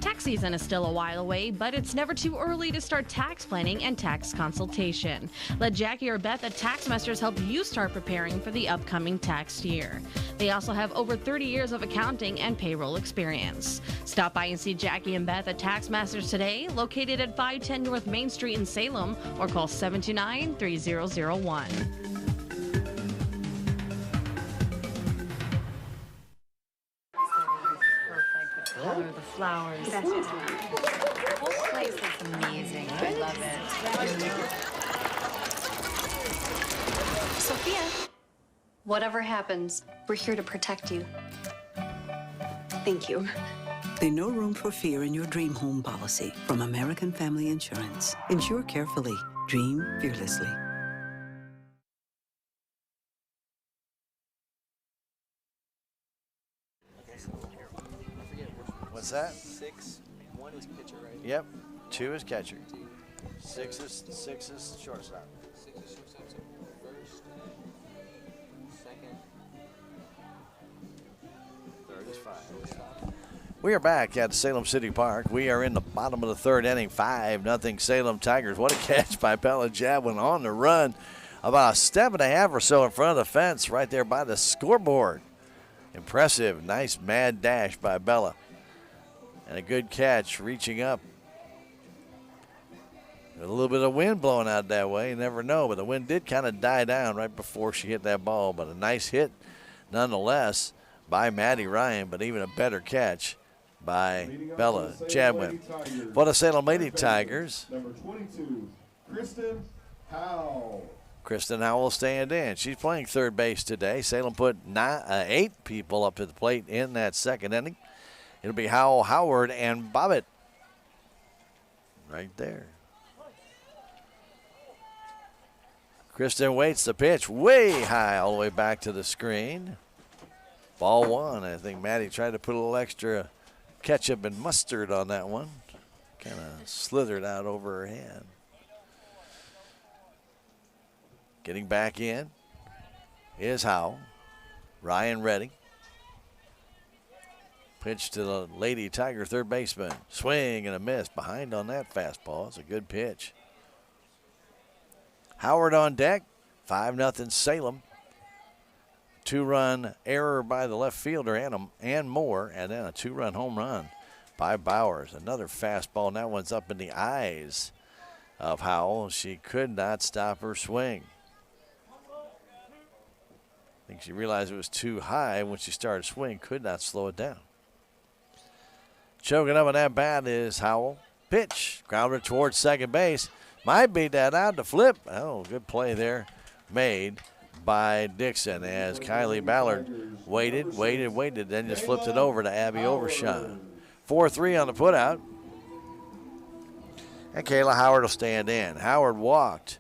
Tax season is still a while away, but it's never too early to start tax planning and tax consultation. Let Jackie or Beth at Tax Masters help you start preparing for the upcoming tax year. They also have over 30 years of accounting and payroll experience. Stop by and see Jackie and Beth at Tax Masters today, located at 510 North Main Street in Salem, or call 729-3001. Color the flowers. That's just the whole place looks amazing. I love it. Sophia, whatever happens, we're here to protect you. Thank you. There's no room for fear in your dream home policy from American Family Insurance. Insure carefully. Dream fearlessly. What's that? 6, 1 is pitcher, right? Yep. 2 is catcher. 6 is shortstop. 6 is shortstop, so first, second, third is 5. We are back at Salem City Park. We are in the bottom of the third inning. 5-0 Salem Tigers. What a catch by Bella Jadwin on the run. About a step and a half or so in front of the fence right there by the scoreboard. Impressive. Nice mad dash by Bella. And a good catch reaching up. A little bit of wind blowing out that way. You never know, but the wind did kind of die down right before she hit that ball. But a nice hit nonetheless by Maddie Ryan, but even a better catch by Bella Jadwin. For the Salem Lady Tigers, Number 22, Kristen Howell. Kristen Howell will stand in. She's playing third base today. Salem put 8 people up at the plate in that second inning. It'll be Howell, Howard, and Bobbitt right there. Kristen waits the pitch way high all the way back to the screen. Ball 1. I think Maddie tried to put a little extra ketchup and mustard on that one. Kind of slithered out over her hand. Getting back in is Howell. Ryan ready. Pitch to the Lady Tiger third baseman. Swing and a miss. Behind on that fastball. It's a good pitch. Howard on deck. 5-0 Salem. 2-run error by the left fielder and Moore. And then a 2-run home run by Bowers. Another fastball. And that one's up in the eyes of Howell. She could not stop her swing. I think she realized it was too high when she started swinging. Could not slow it down. Choking up on that bat is Howell. Pitch. Grounder towards second base. Might beat that out to flip. Oh, good play there made by Dixon as Kylie Ballard waited, then just flipped it over to Abby Overshine. 4-3 on the putout. And Kayla Howard will stand in. Howard walked.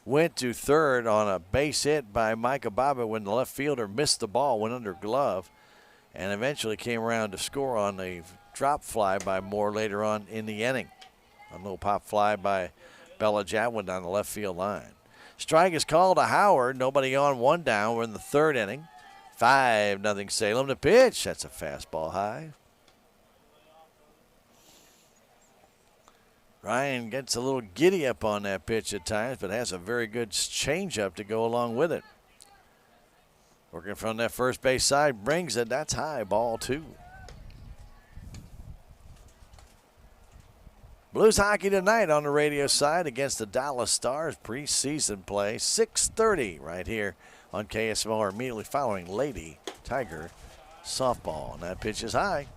Went to third on a base hit by Micah Bobbitt when the left fielder missed the ball, went under glove, and eventually came around to score on a drop fly by Moore later on in the inning. A little pop fly by Bella Jadwin down the left field line. Strike is called to Howard. Nobody on, 1 down. We're in the third inning. 5-0 Salem. The pitch. That's a fastball high. Ryan gets a little giddy up on that pitch at times, but has a very good changeup to go along with it. Working from that first base side, brings it. That's high, ball 2. Blues hockey tonight on the radio side against the Dallas Stars, preseason play, 6:30 right here on KSMO, or immediately following Lady Tiger softball. And that pitch is high.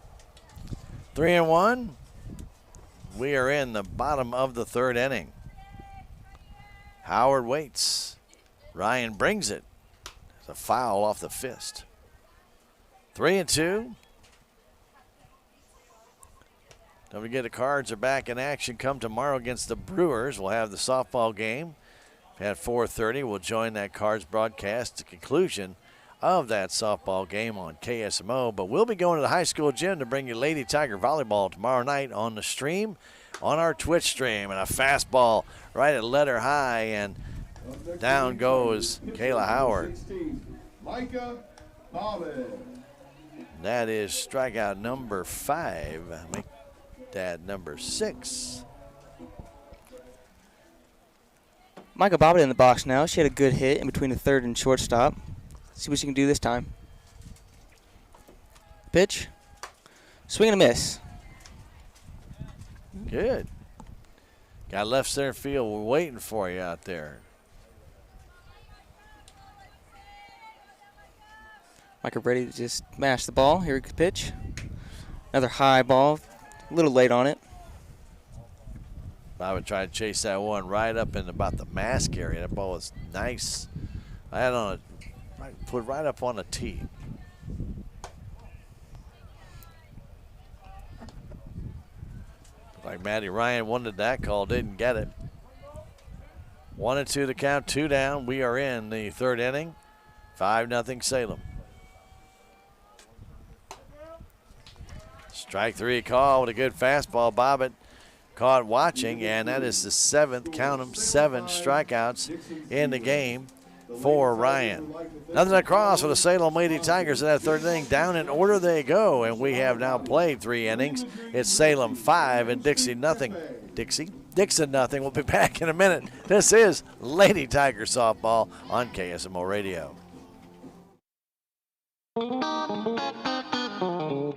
3-1. We are in the bottom of the 3rd inning. Howard waits. Ryan brings it. It's a foul off the fist. 3-2. Don't forget the Cards are back in action come tomorrow against the Brewers. We'll have the softball game at 4:30. We'll join that Cards broadcast at the conclusion of that softball game on KSMO. But we'll be going to the high school gym to bring you Lady Tiger volleyball tomorrow night on the stream, on our Twitch stream. And a fastball right at letter high, and down goes Kayla Howard. Micah Bobbitt. That is strikeout number 5. Make that number 6. Micah Bobbitt in the box now. She had a good hit in between the third and shortstop. See what she can do this time. Pitch. Swing and a miss. Good. Got left center field. We're waiting for you out there. Micah ready to just mash the ball. Here we go, pitch. Another high ball. A little late on it. I would try to chase that one right up in about the mask area. That ball was nice. I had on a put right up on the tee. Like Maddie Ryan wanted that call, didn't get it. 1-2 to count, 2 down. We are in the 3rd inning. 5-0 Salem. Strike 3 call with a good fastball. Bobbitt caught watching, and that is the 7th, count them, 7 strikeouts in the game for Ryan. Nothing across for the Salem Lady Tigers in that 3rd inning. Down in order they go, and we have now played 3 innings. It's Salem 5 and Dixon nothing. Dixon nothing. We'll be back in a minute. This is Lady Tiger softball on KSMO Radio.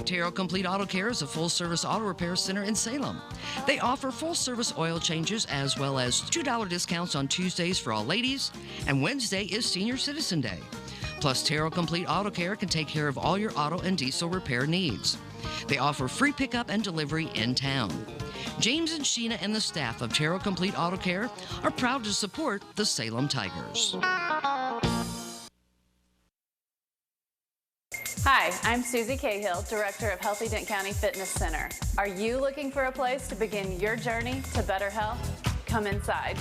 Terrell Complete Auto Care is a full-service auto repair center in Salem. They offer full-service oil changes as well as $2 discounts on Tuesdays for all ladies, and Wednesday is Senior Citizen Day. Plus, Terrell Complete Auto Care can take care of all your auto and diesel repair needs. They offer free pickup and delivery in town. James and Sheena and the staff of Terrell Complete Auto Care are proud to support the Salem Tigers. Hi, I'm Susie Cahill, Director of Healthy Dent County Fitness Center. Are you looking for a place to begin your journey to better health? Come inside.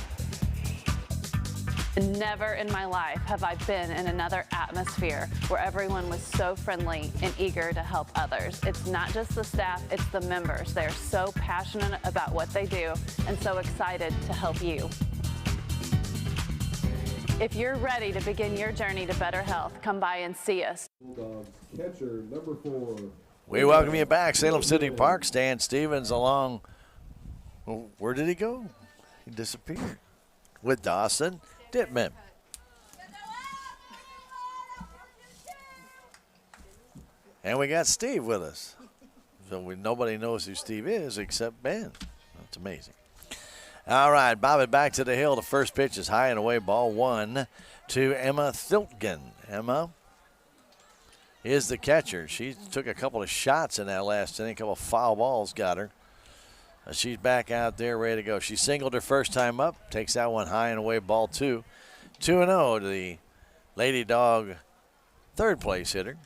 Never in my life have I been in another atmosphere where everyone was so friendly and eager to help others. It's not just the staff, it's the members. They're so passionate about what they do and so excited to help you. If you're ready to begin your journey to better health, come by and see us. Bulldogs catcher number 4. We welcome you back. Salem City Park. Stan Stevens along. Well, where did he go? He disappeared. With Dawson Dittman. And we got Steve with us. So nobody knows who Steve is except Ben. That's amazing. All right, Bobbitt back to the hill. The first pitch is high and away, ball 1 to Emma Thiltgen. Emma is the catcher. She took a couple of shots in that last inning. A couple of foul balls got her. She's back out there ready to go. She singled her first time up. Takes that one high and away, ball 2. 2-0 to the Lady Dog third place hitter.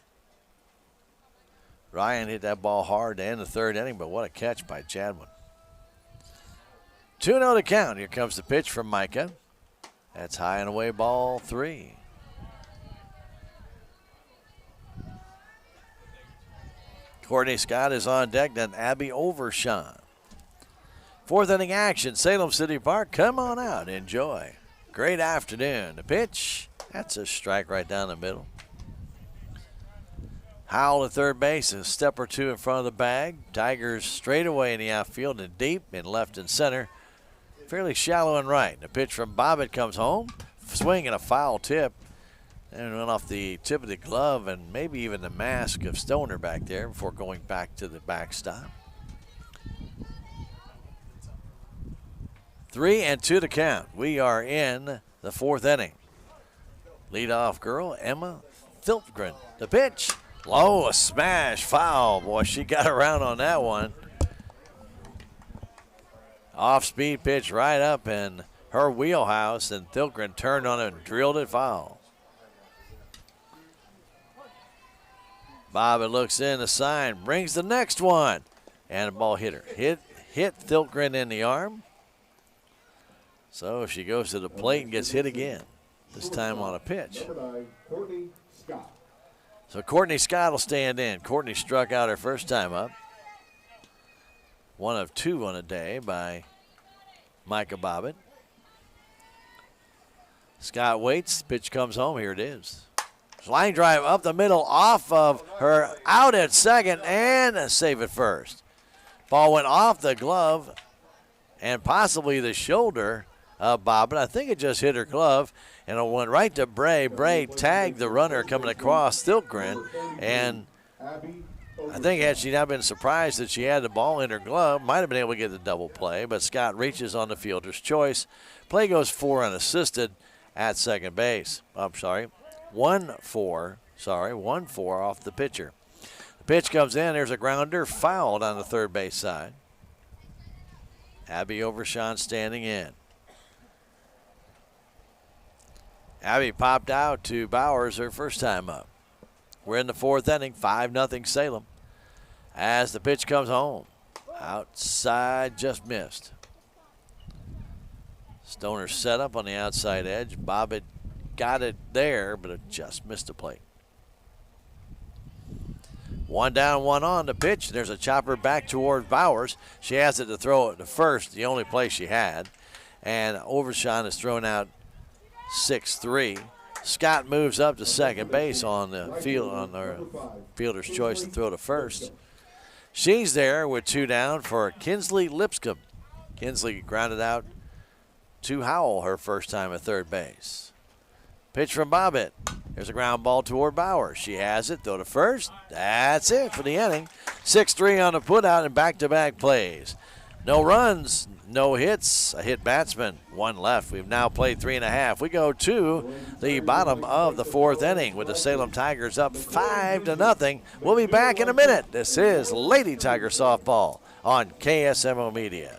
Ryan hit that ball hard to end the 3rd inning, but what a catch by Jadwin. 2-0 to count. Here comes the pitch from Micah. That's high and away, ball 3. Courtney Scott is on deck, then Abby Overshawn. 4th inning action, Salem City Park. Come on out, enjoy. Great afternoon. The pitch, that's a strike right down the middle. Howell at third base, a step or 2 in front of the bag. Tigers straight away in the outfield and deep in left and center fairly shallow and right. The pitch from Bobbitt comes home. Swing and a foul tip. And went off the tip of the glove and maybe even the mask of Stoner back there before going back to the backstop. 3-2 to count. We are in the 4th inning. Leadoff girl, Emma Thiltgren. The pitch, low, a smash, foul. Boy, she got around on that one. Off-speed pitch right up in her wheelhouse, and Thiltgren turned on it and drilled it foul. Bobbitt looks in the sign, brings the next one, and a ball hit her. Hit Thiltgren in the arm. So she goes to the plate and gets hit again, this time on a pitch. So Courtney Scott will stand in. Courtney struck out her first time up. 1 of 2 on a day by Micah Bobbitt. Scott waits, pitch comes home, here it is. Line drive up the middle, off of her, out at second, and save at first. Ball went off the glove and possibly the shoulder of Bobbitt. I think it just hit her glove, and it went right to Bray. Bray tagged the runner coming across Thiltgren, and I think had she not been surprised that she had the ball in her glove, might have been able to get the double play, but Scott reaches on the fielder's choice. Play goes 4 unassisted at second base. I'm sorry. 1-4 off the pitcher. The pitch comes in. There's a grounder fouled on the third base side. Abby Overshawn standing in. Abby popped out to Bowers her first time up. We're in the 4th inning, 5-0 Salem. As the pitch comes home, outside, just missed. Stoner set up on the outside edge. Bobbitt got it there, but it just missed the plate. 1 down, 1 on the pitch. There's a chopper back toward Bowers. She has it to throw it to first, the only place she had. And Overshawn is thrown out 6-3. Scott moves up to second base on the field, on their fielder's choice to throw to first. She's there with 2 down for Kinsley Lipscomb. Kinsley grounded out to Howell her first time at third base. Pitch from Bobbitt. There's a ground ball toward Bowers. She has it, throw to first. That's it for the inning. 6-3 on the putout and back-to-back plays. No runs, no hits, a hit batsman, 1 left. We've now played 3.5. We go to the bottom of the 4th inning with the Salem Tigers up 5-0. We'll be back in a minute. This is Lady Tiger Softball on KSMO Media.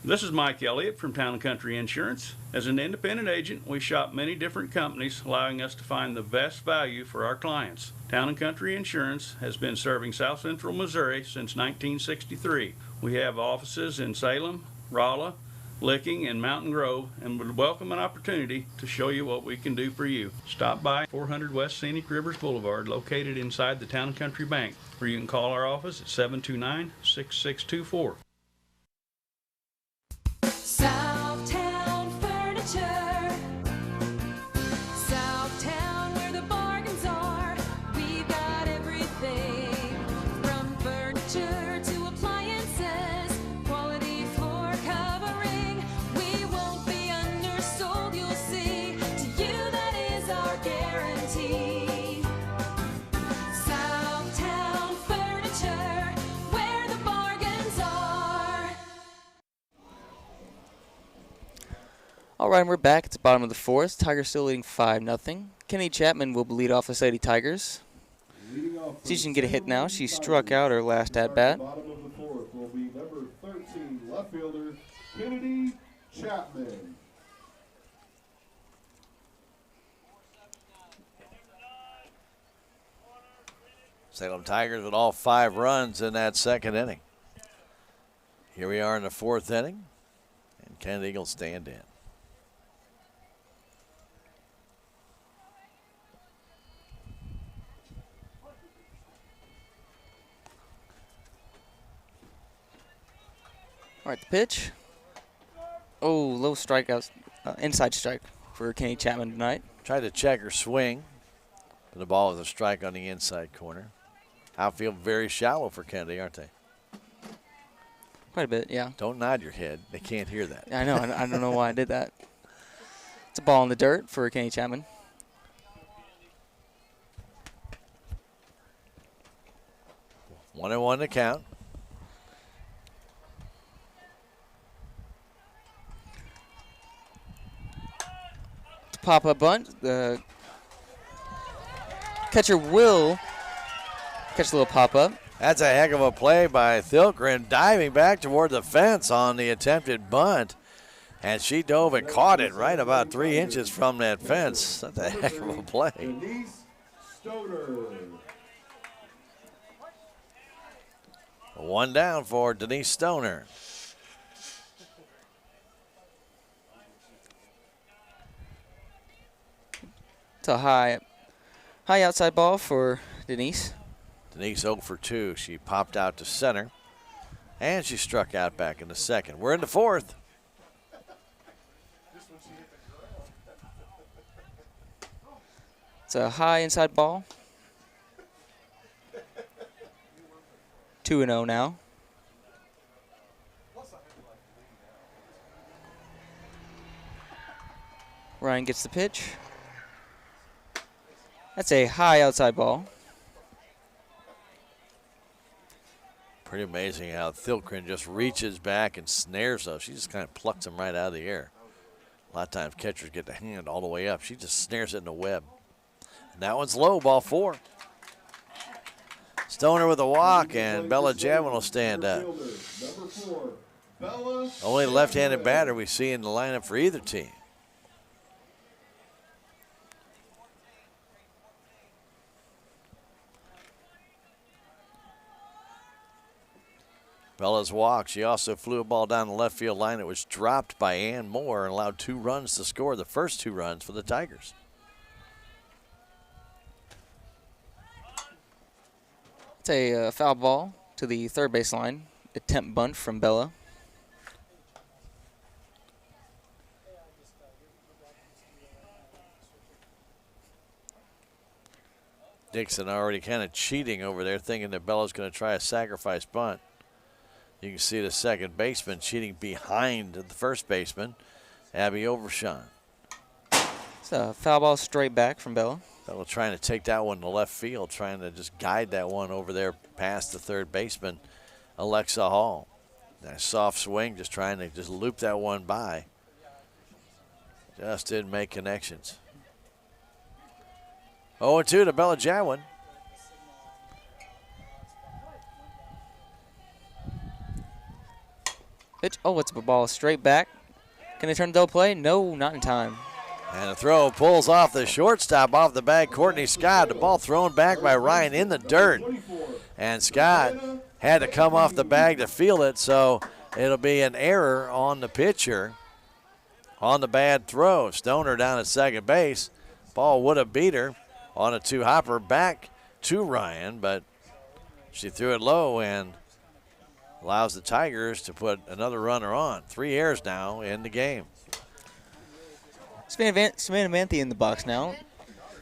This is Mike Elliott from Town & Country Insurance. As an independent agent, we shop many different companies, allowing us to find the best value for our clients. Town & Country Insurance has been serving South Central Missouri since 1963. We have offices in Salem, Rolla, Licking, and Mountain Grove, and would welcome an opportunity to show you what we can do for you. Stop by 400 West Scenic Rivers Boulevard, located inside the Town & Country Bank, or you can call our office at 729-6624. Southtown Furniture. Southtown, where the bargains are. We've got everything from furniture to appliances. Quality floor covering. We won't be undersold, you'll see. To you, that is our guarantee. Southtown Furniture, where the bargains are. All right, we're back. It's the bottom of the 4th. Tigers still leading 5-0. Kenny Chapman will lead off the Lady Tigers. See if she can get a hit now. She struck out her last at-bat. Bottom of the 4th will be number 13 left fielder Kennedy Chapman. Salem Tigers with all 5 runs in that second inning. Here we are in the 4th inning, and Kennedy will stand in. All right, the pitch. Oh, low strikeouts, inside strike for Kenny Chapman tonight. Tried to check her swing, but the ball was a strike on the inside corner. Outfield very shallow for Kennedy, aren't they? Quite a bit, yeah. Don't nod your head. They can't hear that. I know. I don't know why I did that. It's a ball in the dirt for Kenny Chapman. One and one to count. Pop-up bunt. The catcher will catch the little pop-up. That's a heck of a play by Thilgren, diving back toward the fence on the attempted bunt. And she dove and caught it right about 3 inches from that fence. That's a heck of a play. Denise Stoner. One down for Denise Stoner. It's a high outside ball for Denise. Denise 0 for 2. She popped out to center, and she struck out back in the second. We're in the fourth. It's a high inside ball. 2-0 now. Ryan gets the pitch. That's a high outside ball. Pretty amazing how Thilgren just reaches back and snares those. She just kind of plucks them right out of the air. A lot of times catchers get the hand all the way up. She just snares it in the web. And that one's low, ball 4. Stoner with a walk, and Bella Javin will stand up. Only left-handed batter we see in the lineup for either team. Bella's walk. She also flew a ball down the left field line. It was dropped by Ann Moore and allowed 2 runs to score, the first 2 runs for the Tigers. It's a foul ball to the third base line. Attempt bunt from Bella. Dixon already kind of cheating over there, thinking that Bella's going to try a sacrifice bunt. You can see the second baseman cheating behind the first baseman, Abby Overshawn. It's a foul ball straight back from Bella. Bella trying to take that one to left field, trying to just guide that one over there past the third baseman, Alexa Hall. That soft swing, just trying to just loop that one by. Just didn't make connections. 0-2 to Bella Jadwin. Pitch. Oh, it's a ball straight back. Can they turn the double play? No, not in time. And the throw pulls off the shortstop off the bag, Courtney Scott. The ball thrown back by Ryan in the dirt. And Scott had to come off the bag to field it, so it'll be an error on the pitcher on the bad throw. Stoner down at second base. Ball would have beat her on a 2-hopper back to Ryan, but she threw it low and allows the Tigers to put another runner on. 3 errors now in the game. Savannah Manthe in the box now.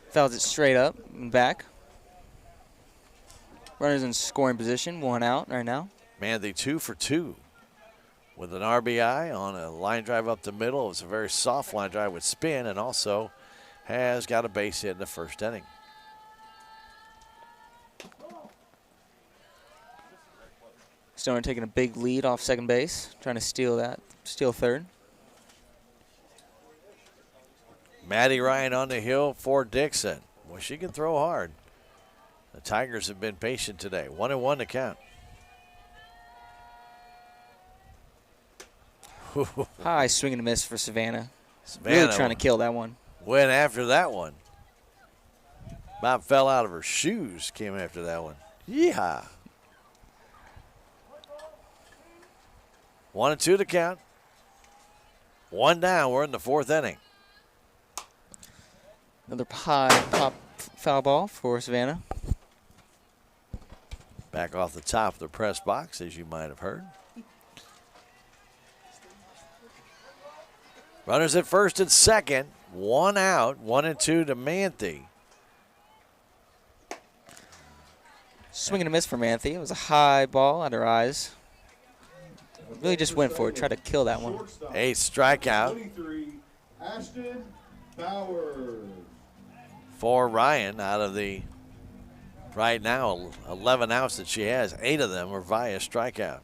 Fouls it straight up and back. Runners in scoring position, 1 out right now. Manthe 2 for 2 with an RBI on a line drive up the middle. It was a very soft line drive with spin, and also has got a base hit in the first inning. Stoner taking a big lead off second base, trying to steal third. Maddie Ryan on the hill for Dixon. Well, she can throw hard. The Tigers have been patient today. 1-1 to count. High swing and a miss for Savannah. Savannah really trying to kill that one. Went after that one. About fell out of her shoes, came after that one. Yeehaw. 1-2 to count. 1 down. We're in the 4th inning. Another high pop foul ball for Savannah. Back off the top of the press box, as you might have heard. Runners at first and second. 1 out. 1-2 to Manthe. Swing and a miss for Manthe. It was a high ball at her eyes. Really just went for it. Tried to kill that one. Eighth strikeout 23, Ashton Bowers. for Ryan out of the, right now, 11 outs that she has. 8 of them are via strikeout.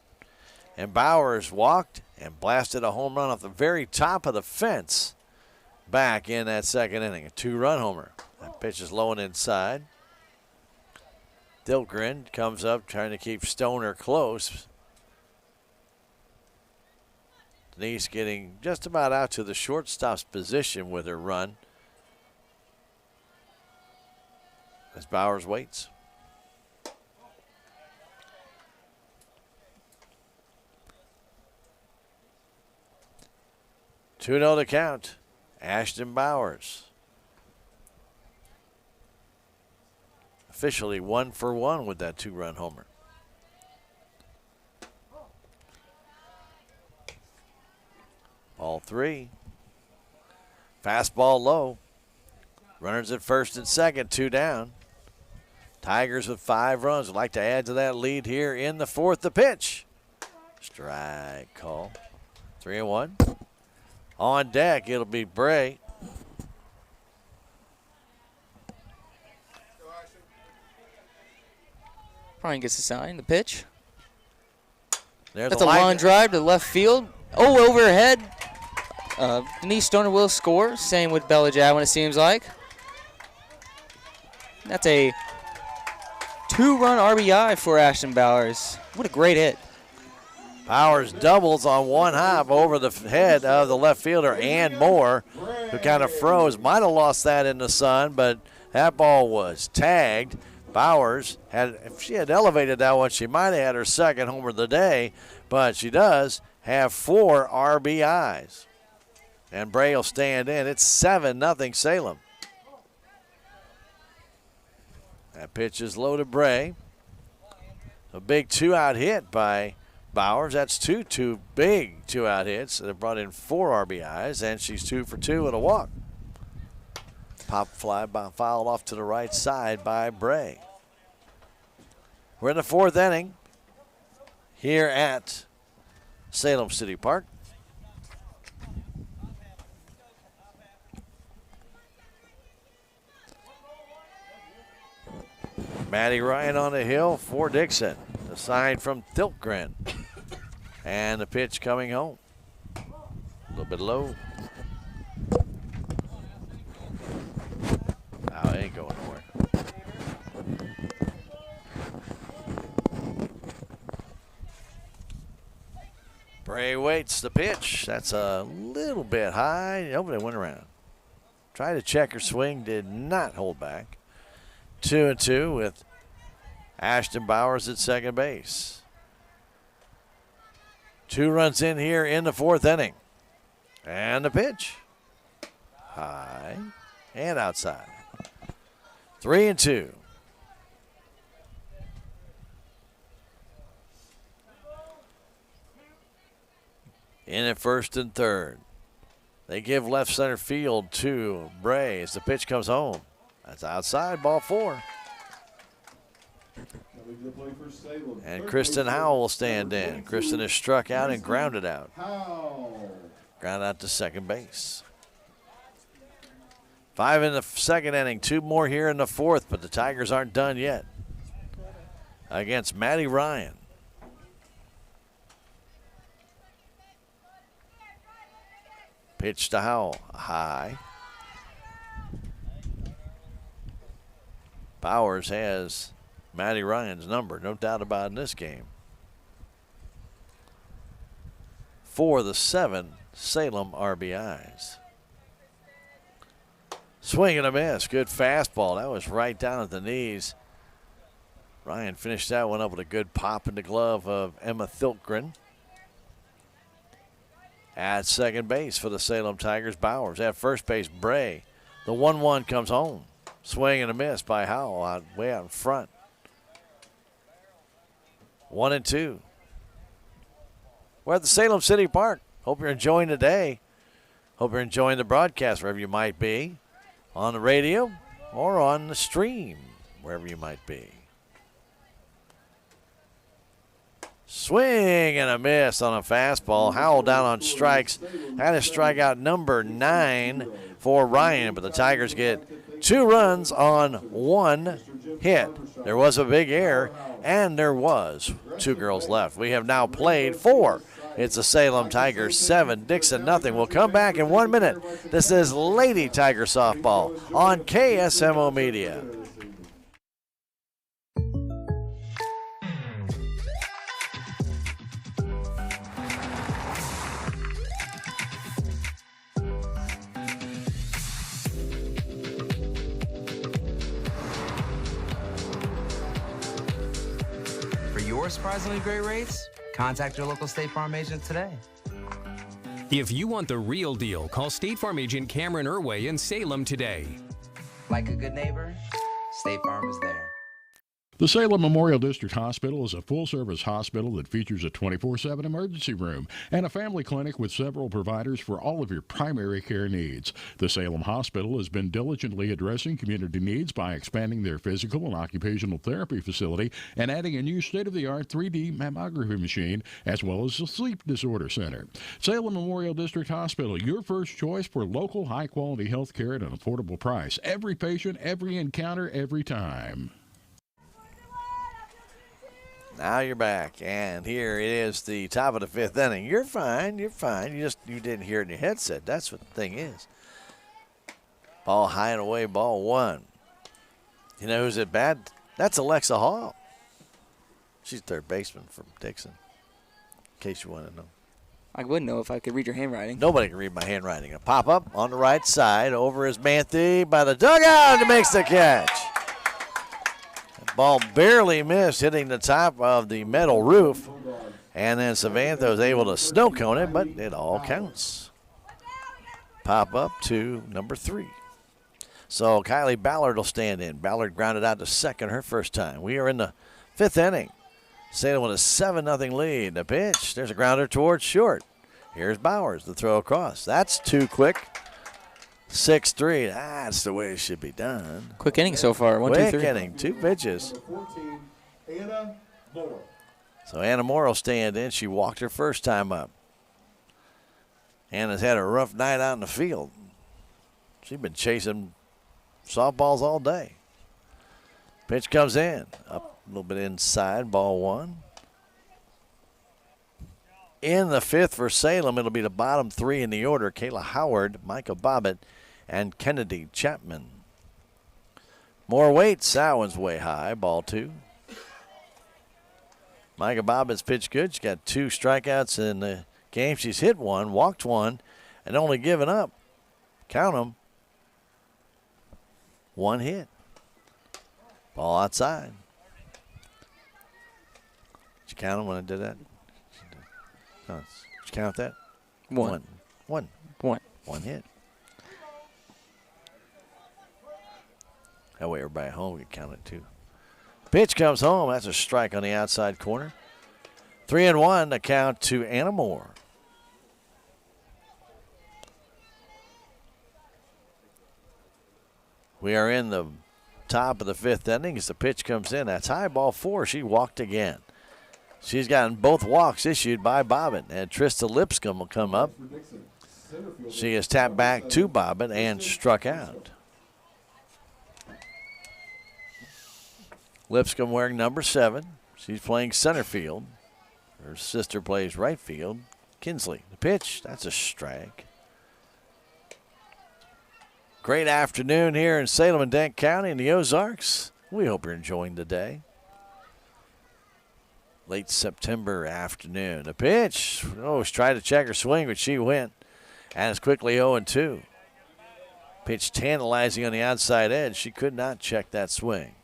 And Bowers walked and blasted a home run off the very top of the fence back in that second inning. A 2-run homer. That pitch is low and inside. Dilgren comes up trying to keep Stoner close. Denise getting just about out to the shortstop's position with her run as Bowers waits. Two 0 to count. Ashton Bowers. Officially 1 for 1 with that 2-run homer. Ball 3. Fastball low. Runners at first and second, 2 down. Tigers with 5 runs. Would like to add to that lead here in the 4th. The pitch. Strike call. 3-1. On deck, it'll be Bray. Brian gets a sign. The pitch. There's That's a line drive to left field. Oh, overhead. Denise Stoner will score. Same with Bella Jadwin, it seems like. That's a 2-run RBI for Ashton Bowers. What a great hit. Bowers doubles on one hop over the head of the left fielder and Moore, who kind of froze. Might have lost that in the sun, but that ball was tagged. Bowers if she had elevated that one, she might have had her second homer of the day, but she does have 4 RBIs. And Bray will stand in. It's 7-0 Salem. That pitch is low to Bray. A big 2-out hit by Bowers. That's two big 2-out hits that have brought in 4 RBIs, and she's 2 for 2 and a walk. Pop fly fouled off to the right side by Bray. We're in the 4th inning here at Salem City Park. Maddie Ryan on the hill for Dixon. The sign from Dilgren. And the pitch coming home. A little bit low. Oh, it ain't going nowhere. Bray waits the pitch. That's a little bit high. Nobody went around. Tried to check her swing, did not hold back. 2-2 with Ashton Bowers at second base. 2 runs in here in the 4th inning. And the pitch. High and outside. 3-2. In at first and third. They give left center field to Bray as the pitch comes home. That's outside, ball 4. And Kristen Howell will stand in. Kristen is struck out and grounded out. Ground out to second base. 5 in the 2nd inning, 2 more here in the 4th, but the Tigers aren't done yet. Against Maddie Ryan. Pitch to Howell, high. Bowers has Maddie Ryan's number, no doubt about it in this game. 4 of the 7 Salem RBIs. Swing and a miss. Good fastball. That was right down at the knees. Ryan finished that one up with a good pop in the glove of Emma Thiltgren. At second base for the Salem Tigers, Bowers. At first base, Bray. The 1-1 comes home. Swing and a miss by Howell way out in front. 1-2. We're at the Salem City Park. Hope you're enjoying the day. Hope you're enjoying the broadcast wherever you might be. On the radio or on the stream, wherever you might be. Swing and a miss on a fastball. Howell down on strikes. That is strikeout number 9 for Ryan, but the Tigers get 2 runs on 1 hit. There was a big error, and there was 2 girls left. We have now played 4. It's the Salem Tigers 7, Dixon nothing. We'll come back in 1 minute. This is Lady Tiger Softball on KSMO Media. For your surprisingly great rates, contact your local State Farm agent today. If you want the real deal, call State Farm agent Cameron Irway in Salem today. Like a good neighbor, State Farm is there. The Salem Memorial District Hospital is a full-service hospital that features a 24/7 emergency room and a family clinic with several providers for all of your primary care needs. The Salem Hospital has been diligently addressing community needs by expanding their physical and occupational therapy facility and adding a new state-of-the-art 3D mammography machine, as well as a sleep disorder center. Salem Memorial District Hospital, your first choice for local high-quality health care at an affordable price. Every patient, every encounter, every time. Now you're back, and here it is, the top of the 5th inning. You're fine. You didn't hear it in your headset. That's what the thing is. Ball high and away, ball 1. You know who's at bat? That's Alexa Hall. She's third baseman from Dixon, in case you want to know. I wouldn't know if I could read your handwriting. Nobody can read my handwriting. A pop-up on the right side. Over is Manthe by the dugout and makes the catch. Ball barely missed, hitting the top of the metal roof. And then Savantha was able to snow cone it, but it all counts. Pop up to number 3. So Kylie Ballard will stand in. Ballard grounded out to second her first time. We are in the 5th inning. Salem with a 7-0 lead. The pitch, there's a grounder towards short. Here's Bowers, the throw across. That's too quick. 6-3. That's the way it should be done. Quick inning so far. 1, 2, 3. Quick inning. 2 pitches. 14, Anna Moore. So Anna Moore will stand in. She walked her first time up. Anna's had a rough night out in the field. She's been chasing softballs all day. Pitch comes in. Up a little bit inside. Ball 1. In the 5th for Salem, it'll be the bottom 3 in the order. Kayla Howard, Micah Bobbitt, and Kennedy Chapman. More weight. That one's way high. Ball 2. Micah Bobbitt's pitched good. She's got 2 strikeouts in the game. She's hit 1, walked 1, and only given up, count them, 1 hit. Ball outside. Did you count them when I did that? No, did you count that? 1. 1. 1. 1 hit. That way everybody at home can count it too. Pitch comes home. That's a strike on the outside corner. 3-1 to count to Anna Moore. We are in the top of the 5th inning as the pitch comes in. That's high, ball 4. She walked again. She's gotten both walks issued by Bobbitt, and Trista Lipscomb will come up. She has tapped back to Bobbitt and struck out. Lipscomb wearing number 7. She's playing center field. Her sister plays right field. Kinsley, the pitch, that's a strike. Great afternoon here in Salem and Dent County in the Ozarks. We hope you're enjoying the day. Late September afternoon. The pitch, she tried to check her swing, but she went. And it's quickly 0-2. Pitch tantalizing on the outside edge. She could not check that swing.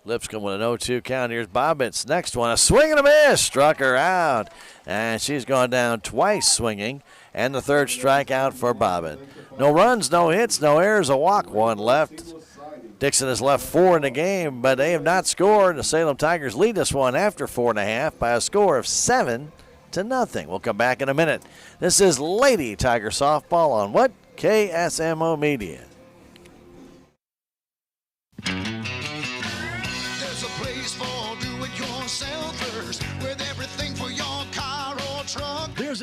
Lipscomb with an 0-2 count. Here's Bobbitt's next one. A swing and a miss. Struck her out. And she's gone down twice swinging. And the 3rd strikeout for Bobbitt. No runs, no hits, no errors, a walk, 1 left. Dixon has left 4 in the game, but they have not scored. The Salem Tigers lead this one after 4.5 by a score of 7-0. We'll come back in a minute. This is Lady Tiger Softball on what? KSMO Media. There's a place for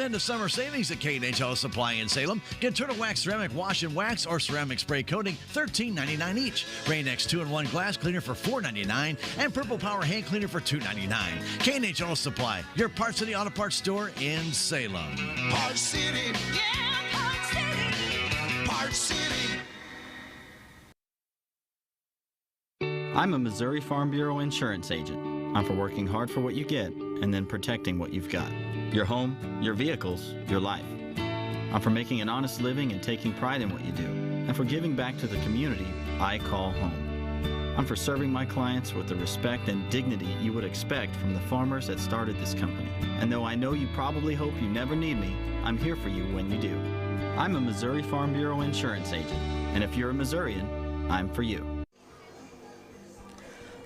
end of summer savings at K&H Supply in Salem. Get Turtle Wax Ceramic Wash and Wax or Ceramic Spray Coating, $13.99 each. Rain-X 2-in-1 Glass Cleaner for $4.99 and Purple Power Hand Cleaner for $2.99. K&H Auto Supply, your Parts City Auto Parts store in Salem. Parts City. Yeah, Parts City. Parts City. I'm a Missouri Farm Bureau insurance agent. I'm for working hard for what you get and then protecting what you've got. Your home, your vehicles, your life. I'm for making an honest living and taking pride in what you do, and for giving back to the community I call home. I'm for serving my clients with the respect and dignity you would expect from the farmers that started this company. And though I know you probably hope you never need me, I'm here for you when you do. I'm a Missouri Farm Bureau insurance agent, and if you're a Missourian, I'm for you.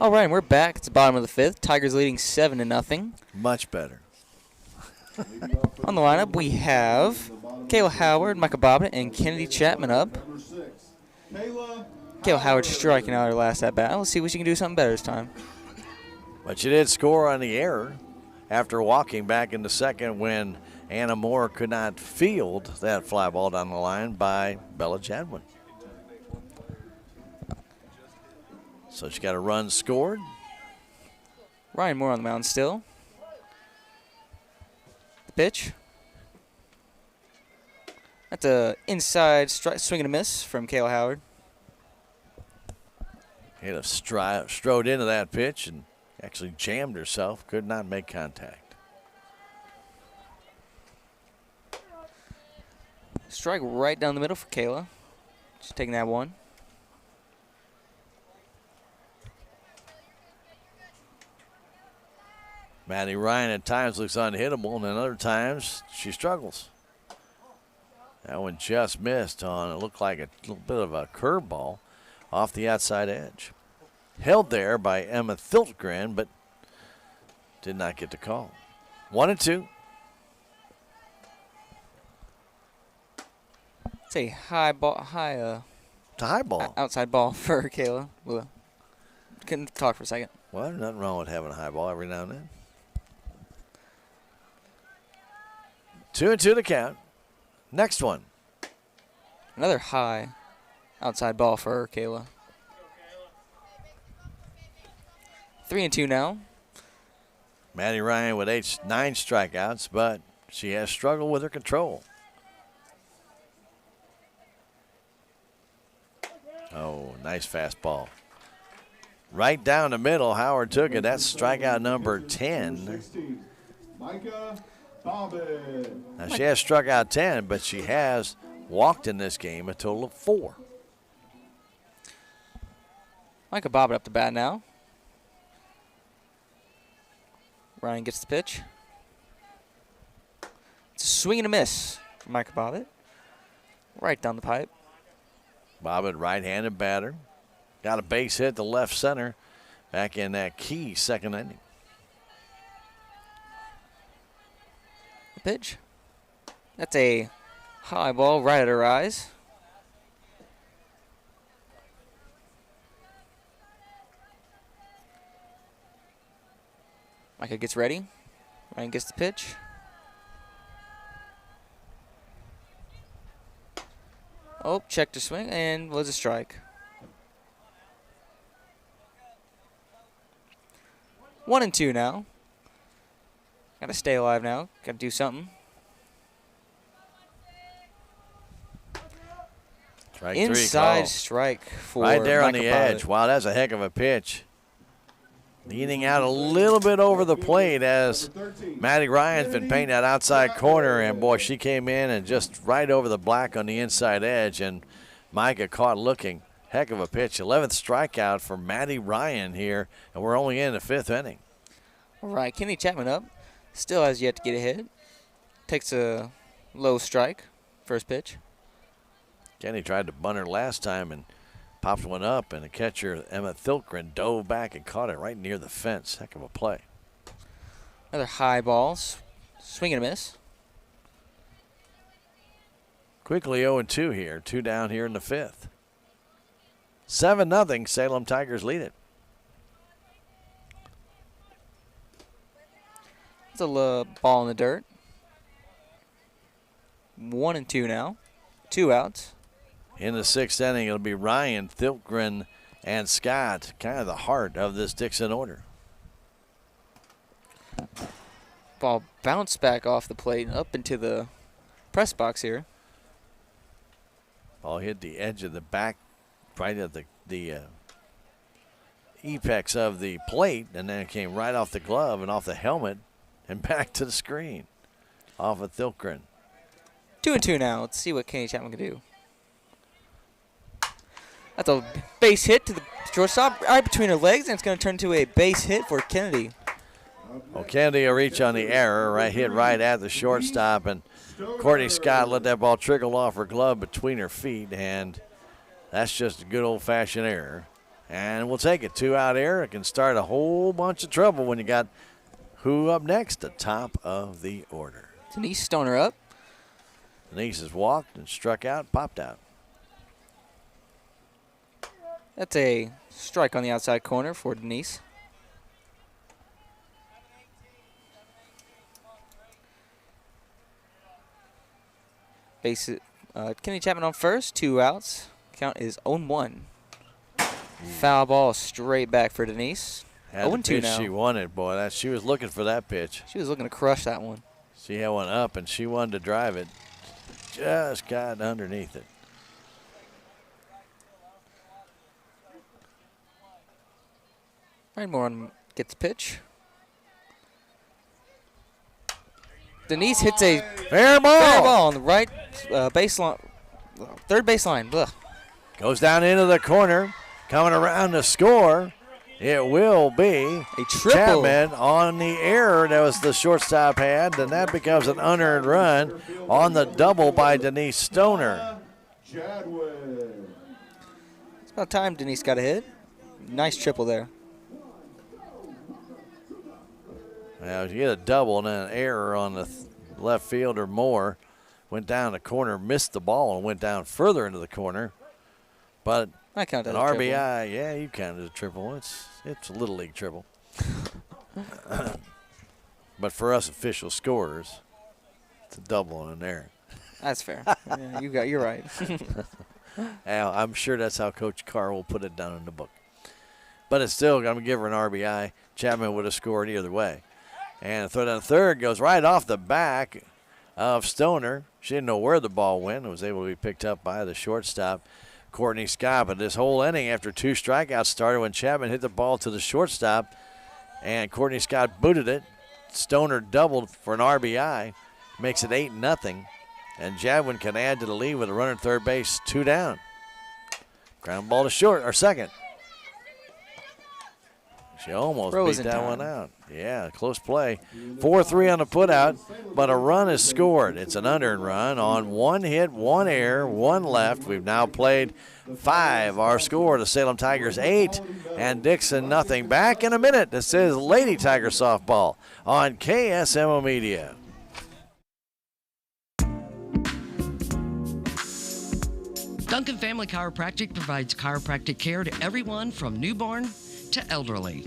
All right, and we're back. It's the bottom of the fifth. Tigers leading 7-0. Much better. On the lineup, we have Kayla Howard, Micah Bobbitt, and Kennedy Chapman up. Kayla Howard striking out her last at bat. Let's see if she can do something better this time. But she did score on the error after walking back into second when Anna Moore could not field that fly ball down the line by Bella Chadwin. So she got a run scored. Ryan Moore on the mound still. The pitch. That's a inside swing and a miss from Kayla Howard. Hit a strode into that pitch and actually jammed herself. Could not make contact. Strike right down the middle for Kayla. Just taking that one. Maddie Ryan at times looks unhittable, and then other times she struggles. That one just missed on, it looked like a little bit of a curveball off the outside edge. Held there by Emma Thiltgren, but did not get the call. 1-2. It's a high ball, it's a high ball. Outside ball for Kayla. Well, couldn't talk for a second. Well, there's nothing wrong with having a high ball every now and then. 2-2 the count. Next one. Another high outside ball for Kayla. 3-2 now. Maddie Ryan with 9 strikeouts, but she has struggled with her control. Oh, nice fastball. Right down the middle, Howard took it. That's strikeout number 10. Micah Bobbitt. Now, she has struck out 10, but she has walked in this game a total of 4. Micah Bobbitt up to bat now. Ryan gets the pitch. It's a swing and a miss for Micah Bobbitt. Right down the pipe. Bobbitt, right-handed batter. Got a base hit to left center back in that key second inning. The pitch. That's a high ball right at her eyes. Micah gets ready. Ryan gets the pitch. Oh, checked her swing and was a strike. 1-2 now. Got to stay alive now. Got to do something. Strike Inside 3 strike for right there on Micah the Bobbitt. edge. Wow, that's a heck of a pitch. Leaning out a little bit over the plate as Maddie Ryan's been painting that outside corner, and boy, she came in and just right over the black on the inside edge, and Micah caught looking. Heck of a pitch. 11th strikeout for Maddie Ryan here, and we're only in the 5th inning. All right, Kenny Chapman up. Still has yet to get a hit. Takes a low strike. First pitch. Kenny tried to bunt her last time and popped one up, and the catcher, Emma Thiltgren, dove back and caught it right near the fence. Heck of a play. Another high ball. Swing and a miss. Quickly 0-2 here. 2 down here in the 5th. 7-0, Salem Tigers lead it. It's a ball in the dirt. 1-2 now. 2 outs. In the 6th inning, it'll be Ryan, Thilgren, and Scott, kind of the heart of this Dixon order. Ball bounced back off the plate and up into the press box here. Ball hit the edge of the back, right at the apex of the plate, and then it came right off the glove and off the helmet and back to the screen off of Thilgren. 2-2 now. Let's see what Kenny Chapman can do. That's a base hit to the shortstop right between her legs, and it's going to turn into a base hit for Kennedy. Well, Kennedy will reach on the error, hit right at the shortstop, and Courtney Scott let that ball trickle off her glove between her feet, and that's just a good old-fashioned error. And we'll take it. 2-out error. It can start a whole bunch of trouble when you got who up next? The top of the order. Denise Stoner up. Denise has walked and struck out, popped out. That's a strike on the outside corner for Denise. Base Kenny Chapman on first, 2 outs. Count is 0-1. Foul ball straight back for Denise. Had the 0-2 pitch now. she wanted, boy. She was looking for that pitch. She was looking to crush that one. She had one up, and she wanted to drive it. Just got underneath it. Ryan Moore gets the pitch. Denise hits a fair ball on the right baseline, third baseline. Ugh. Goes down into the corner, coming around to score. It will be a triple. Chapman on the error that was the shortstop had, and that becomes an unearned run on the double by Denise Stoner. It's about time Denise got a hit. Nice triple there. Now, you get a double and then an error on the left fielder Moore. Went down the corner, missed the ball, and went down further into the corner. But I count an that as a RBI, triple. yeah, you counted a triple. It's a little league triple. But for us official scorers, it's a double and an error. That's fair. Yeah, you're right. Now, I'm sure that's how Coach Carr will put it down in the book. But it's still going to give her an RBI. Chapman would have scored either way. And the throw down third goes right off the back of Stoner. She didn't know where the ball went. It was able to be picked up by the shortstop, Courtney Scott. But this whole inning, after 2 strikeouts, started when Chapman hit the ball to the shortstop, and Courtney Scott booted it. Stoner doubled for an RBI, makes it 8-0. And Jadwin can add to the lead with a runner at third base, 2 down. Ground ball to short, or second. She almost beat that one out. Yeah, close play. 4-3 on the putout, but a run is scored. It's an unearned run on 1 hit, 1 error, 1 left. We've now played 5. Our score, the Salem Tigers 8 and Dixon nothing. Back in a minute. This is Lady Tiger Softball on KSMO Media. Duncan Family Chiropractic provides chiropractic care to everyone from newborn to elderly.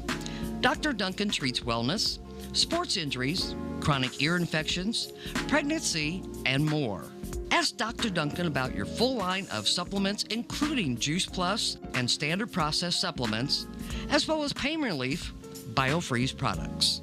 Dr. Duncan treats wellness, sports injuries, chronic ear infections, pregnancy, and more. Ask Dr. Duncan about your full line of supplements, including Juice Plus and standard process supplements, as well as pain relief, BioFreeze products.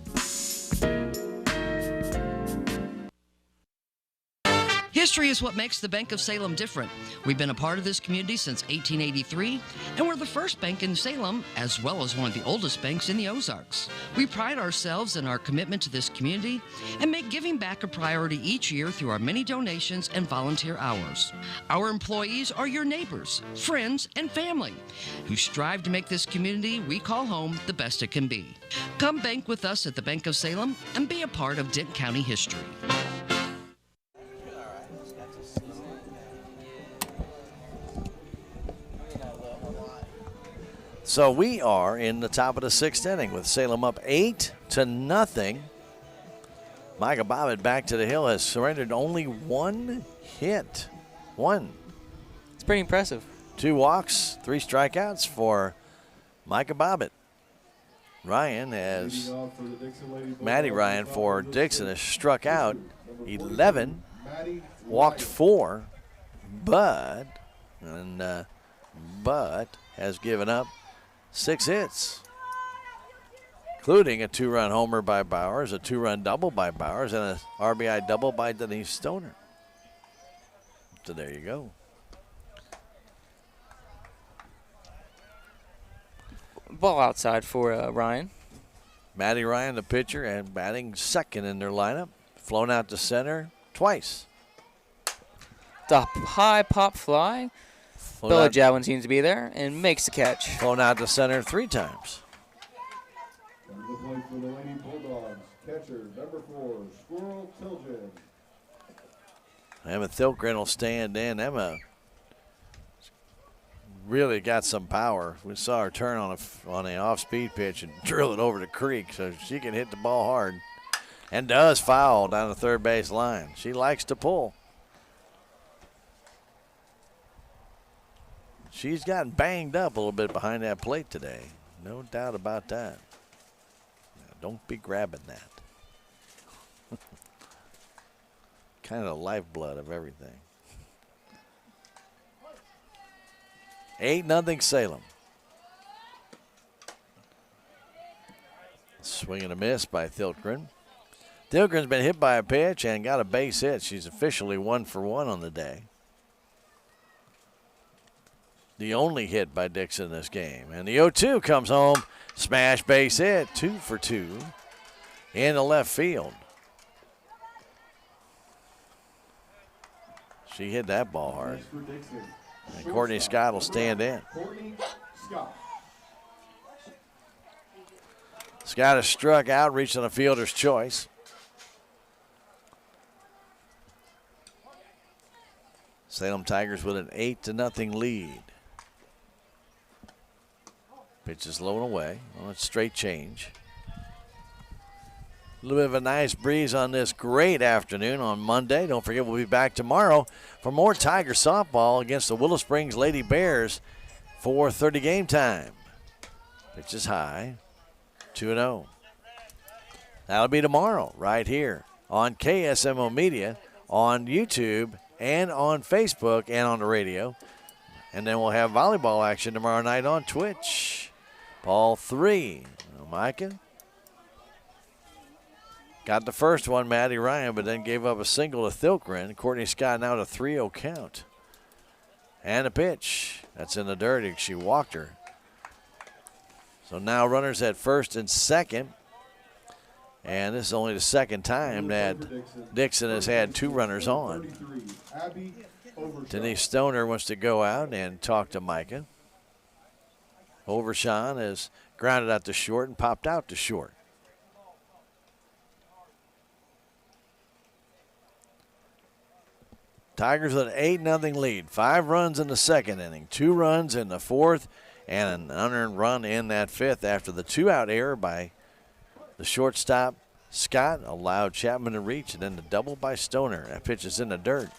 History is what makes the Bank of Salem different. We've been a part of this community since 1883, and we're the first bank in Salem, as well as one of the oldest banks in the Ozarks. We pride ourselves in our commitment to this community and make giving back a priority each year through our many donations and volunteer hours. Our employees are your neighbors, friends, and family who strive to make this community we call home the best it can be. Come bank with us at the Bank of Salem and be a part of Dent County history. So we are in the top of the 6th inning with Salem up 8-0. Micah Bobbitt back to the hill has surrendered only 1 hit. 1. It's pretty impressive. 2 walks, 3 strikeouts for Micah Bobbitt. Maddie Ryan for Dixon has struck out 11. walked 4, but has given up 6 hits, including a 2-run homer by Bowers, a 2-run double by Bowers, and an RBI double by Denise Stoner. So there you go. Ball outside for Ryan. Maddie Ryan, the pitcher, and batting second in their lineup. Flown out to center twice. The high pop fly. Bella Jadwin seems to be there and makes the catch. Flown out to center 3 times. The play for the Lady Bulldogs, catcher number 4, Squirrel Tilgen. Emma Thilgren will stand in. Emma really got some power. We saw her turn on an off-speed pitch and drill it over the creek, so she can hit the ball hard. And does foul down the third base line. She likes to pull. She's gotten banged up a little bit behind that plate today. No doubt about that. Now, don't be grabbing that. Kind of the lifeblood of everything. 8-0 Salem. Swing and a miss by Thilgren. Thilgren's been hit by a pitch and got a base hit. She's officially 1 for 1 on the day. The only hit by Dixon this game. And the 0-2 comes home. Smash base hit. 2 for 2 in the left field. She hit that ball hard. And Courtney Scott will stand in. Scott has struck out, reaching the fielder's choice. Salem Tigers with an 8-0 lead. Pitch is low and away on a straight change. A little bit of a nice breeze on this great afternoon on Monday. Don't forget, we'll be back tomorrow for more Tiger softball against the Willow Springs Lady Bears. 4:30 game time. Pitch is high. 2-0. That'll be tomorrow right here on KSMO Media, on YouTube, and on Facebook, and on the radio. And then we'll have volleyball action tomorrow night on Twitch. Ball 3. Micah got the first one, Maddie Ryan, but then gave up a single to Thilgren. Courtney Scott now to 3-0 count. And a pitch. That's in the dirt. She walked her. So now runners at first and second. And this is only the second time that Dixon has had 2 runners on. Denise Stoner wants to go out and talk to Micah. Overshawn has grounded out to short and popped out to short. Tigers with an 8-0 lead. 5 runs in the second inning, 2 runs in the fourth, and an unearned run in that fifth after the 2-out error by the shortstop. Scott allowed Chapman to reach, and then the double by Stoner. That pitch is in the dirt.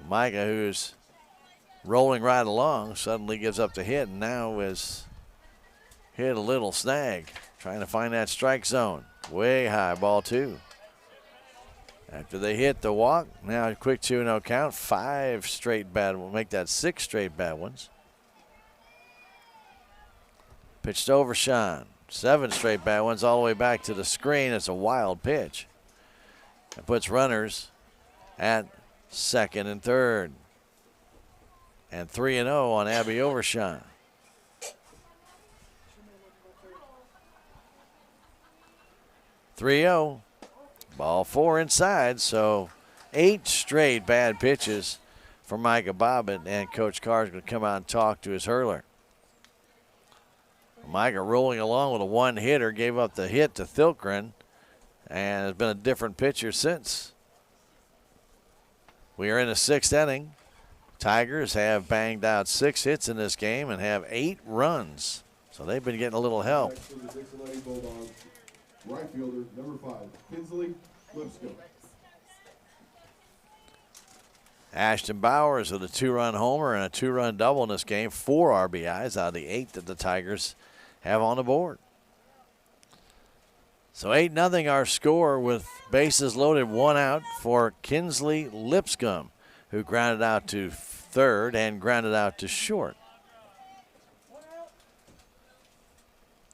Micah, who's rolling right along, suddenly gives up the hit and now is hit a little snag, trying to find that strike zone. Way high, ball 2. After they hit the walk, now a quick 2-0 count. 5 straight bad ones. We'll make that 6 straight bad ones. Pitched over Sean. 7 straight bad ones all the way back to the screen. It's a wild pitch. It puts runners at second and third. And 3-0 on Abby Overshawn. (3-0). Ball 4 inside, so 8 straight bad pitches for Micah Bobbitt, and Coach Carr is going to come out and talk to his hurler. Micah rolling along with a 1-hitter, gave up the hit to Thilgren, and has been a different pitcher since. We are in the 6th inning. Tigers have banged out 6 hits in this game and have 8 runs, so they've been getting a little help. Right fielder, number 5, Kinsley Lipscomb. Ashton Bowers with a 2-run homer and a 2-run double in this game. 4 RBIs out of the 8 that the Tigers have on the board. So 8-0 our score with bases loaded, 1 out for Kinsley Lipscomb, who grounded out to third and grounded out to short.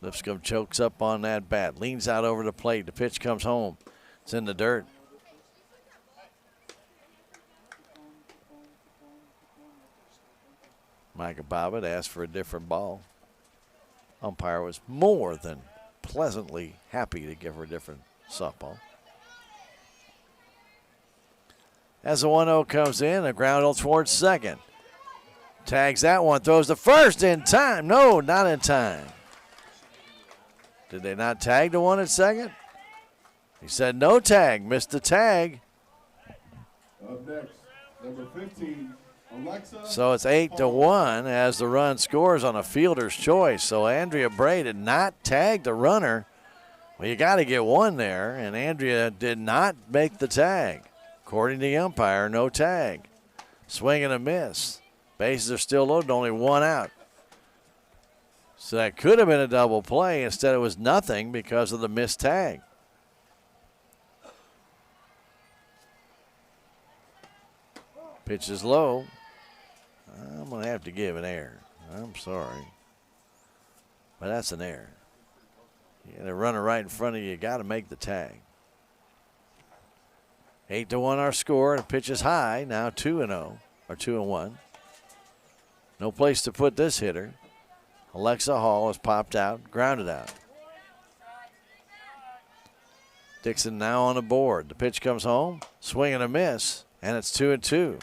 Lipscomb chokes up on that bat, leans out over the plate. The pitch comes home. It's in the dirt. Micah Bobbitt asked for a different ball. Umpire was more than pleasantly happy to give her a different softball. As the 1-0 comes in, a ground towards second. Tags that one, throws the first in time. No, not in time. Did they not tag the one at second? He said no tag, missed the tag. Up next, number 15, Alexa. So it's 8-1 as the run scores on a fielder's choice. So Andrea Bray did not tag the runner. Well, you got to get one there, and Andrea did not make the tag. According to the umpire, no tag. Swing and a miss. Bases are still loaded, only 1 out. So that could have been a double play. Instead, it was nothing because of the missed tag. Pitch is low. I'm going to have to give an error. I'm sorry. But that's an error. You got a runner right in front of you. You got to make the tag. 8-1 our score. And the pitch is high. Now 2-0 or 2-1. No place to put this hitter. Alexa Hall has popped out, grounded out. Dixon now on the board. The pitch comes home. Swing and a miss. And it's 2-2.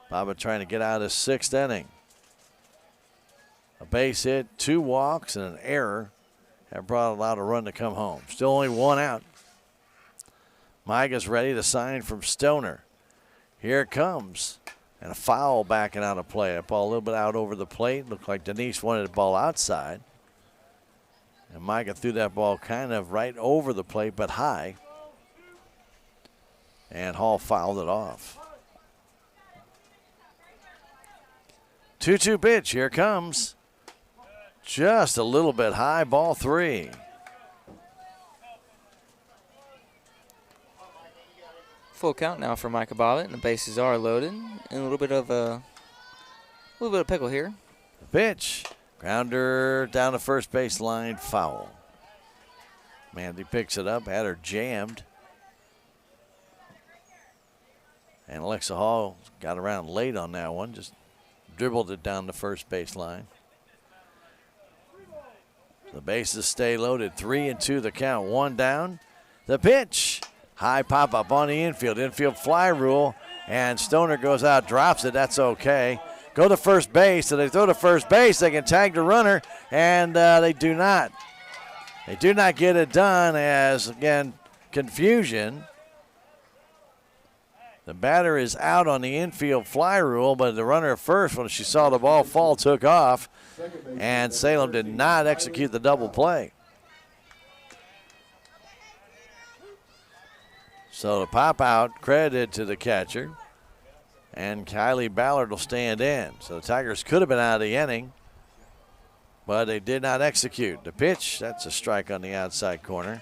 Bobbitt trying to get out of 6th inning. A base hit, 2 walks, and an error have allowed a run to come home. Still only 1 out. Micah's ready to sign from Stoner. Here it comes. And a foul backing out of play. That ball a little bit out over the plate. Looked like Denise wanted the ball outside. And Micah threw that ball kind of right over the plate, but high. And Hall fouled it off. 2-2 pitch. Here it comes. Just a little bit high. Ball 3. Full count now for Micah Bobbitt, and the bases are loaded. And a little bit of pickle here. Pitch. Grounder down the first base line. Foul. Mandy picks it up. Had her jammed. And Alexa Hall got around late on that one. Just dribbled it down the first base line. The bases stay loaded. 3-2 the count. 1 down. The pitch. High pop up on the infield. Infield fly rule. And Stoner goes out, drops it. That's okay. Go to first base. So they throw to first base. They can tag the runner. And they do not. They do not get it done as, again, confusion. The batter is out on the infield fly rule, but the runner at first, when she saw the ball fall, took off. And Salem did not execute the double play. So the pop out credited to the catcher. And Kylie Ballard will stand in. So the Tigers could have been out of the inning, but they did not execute. The pitch, that's a strike on the outside corner.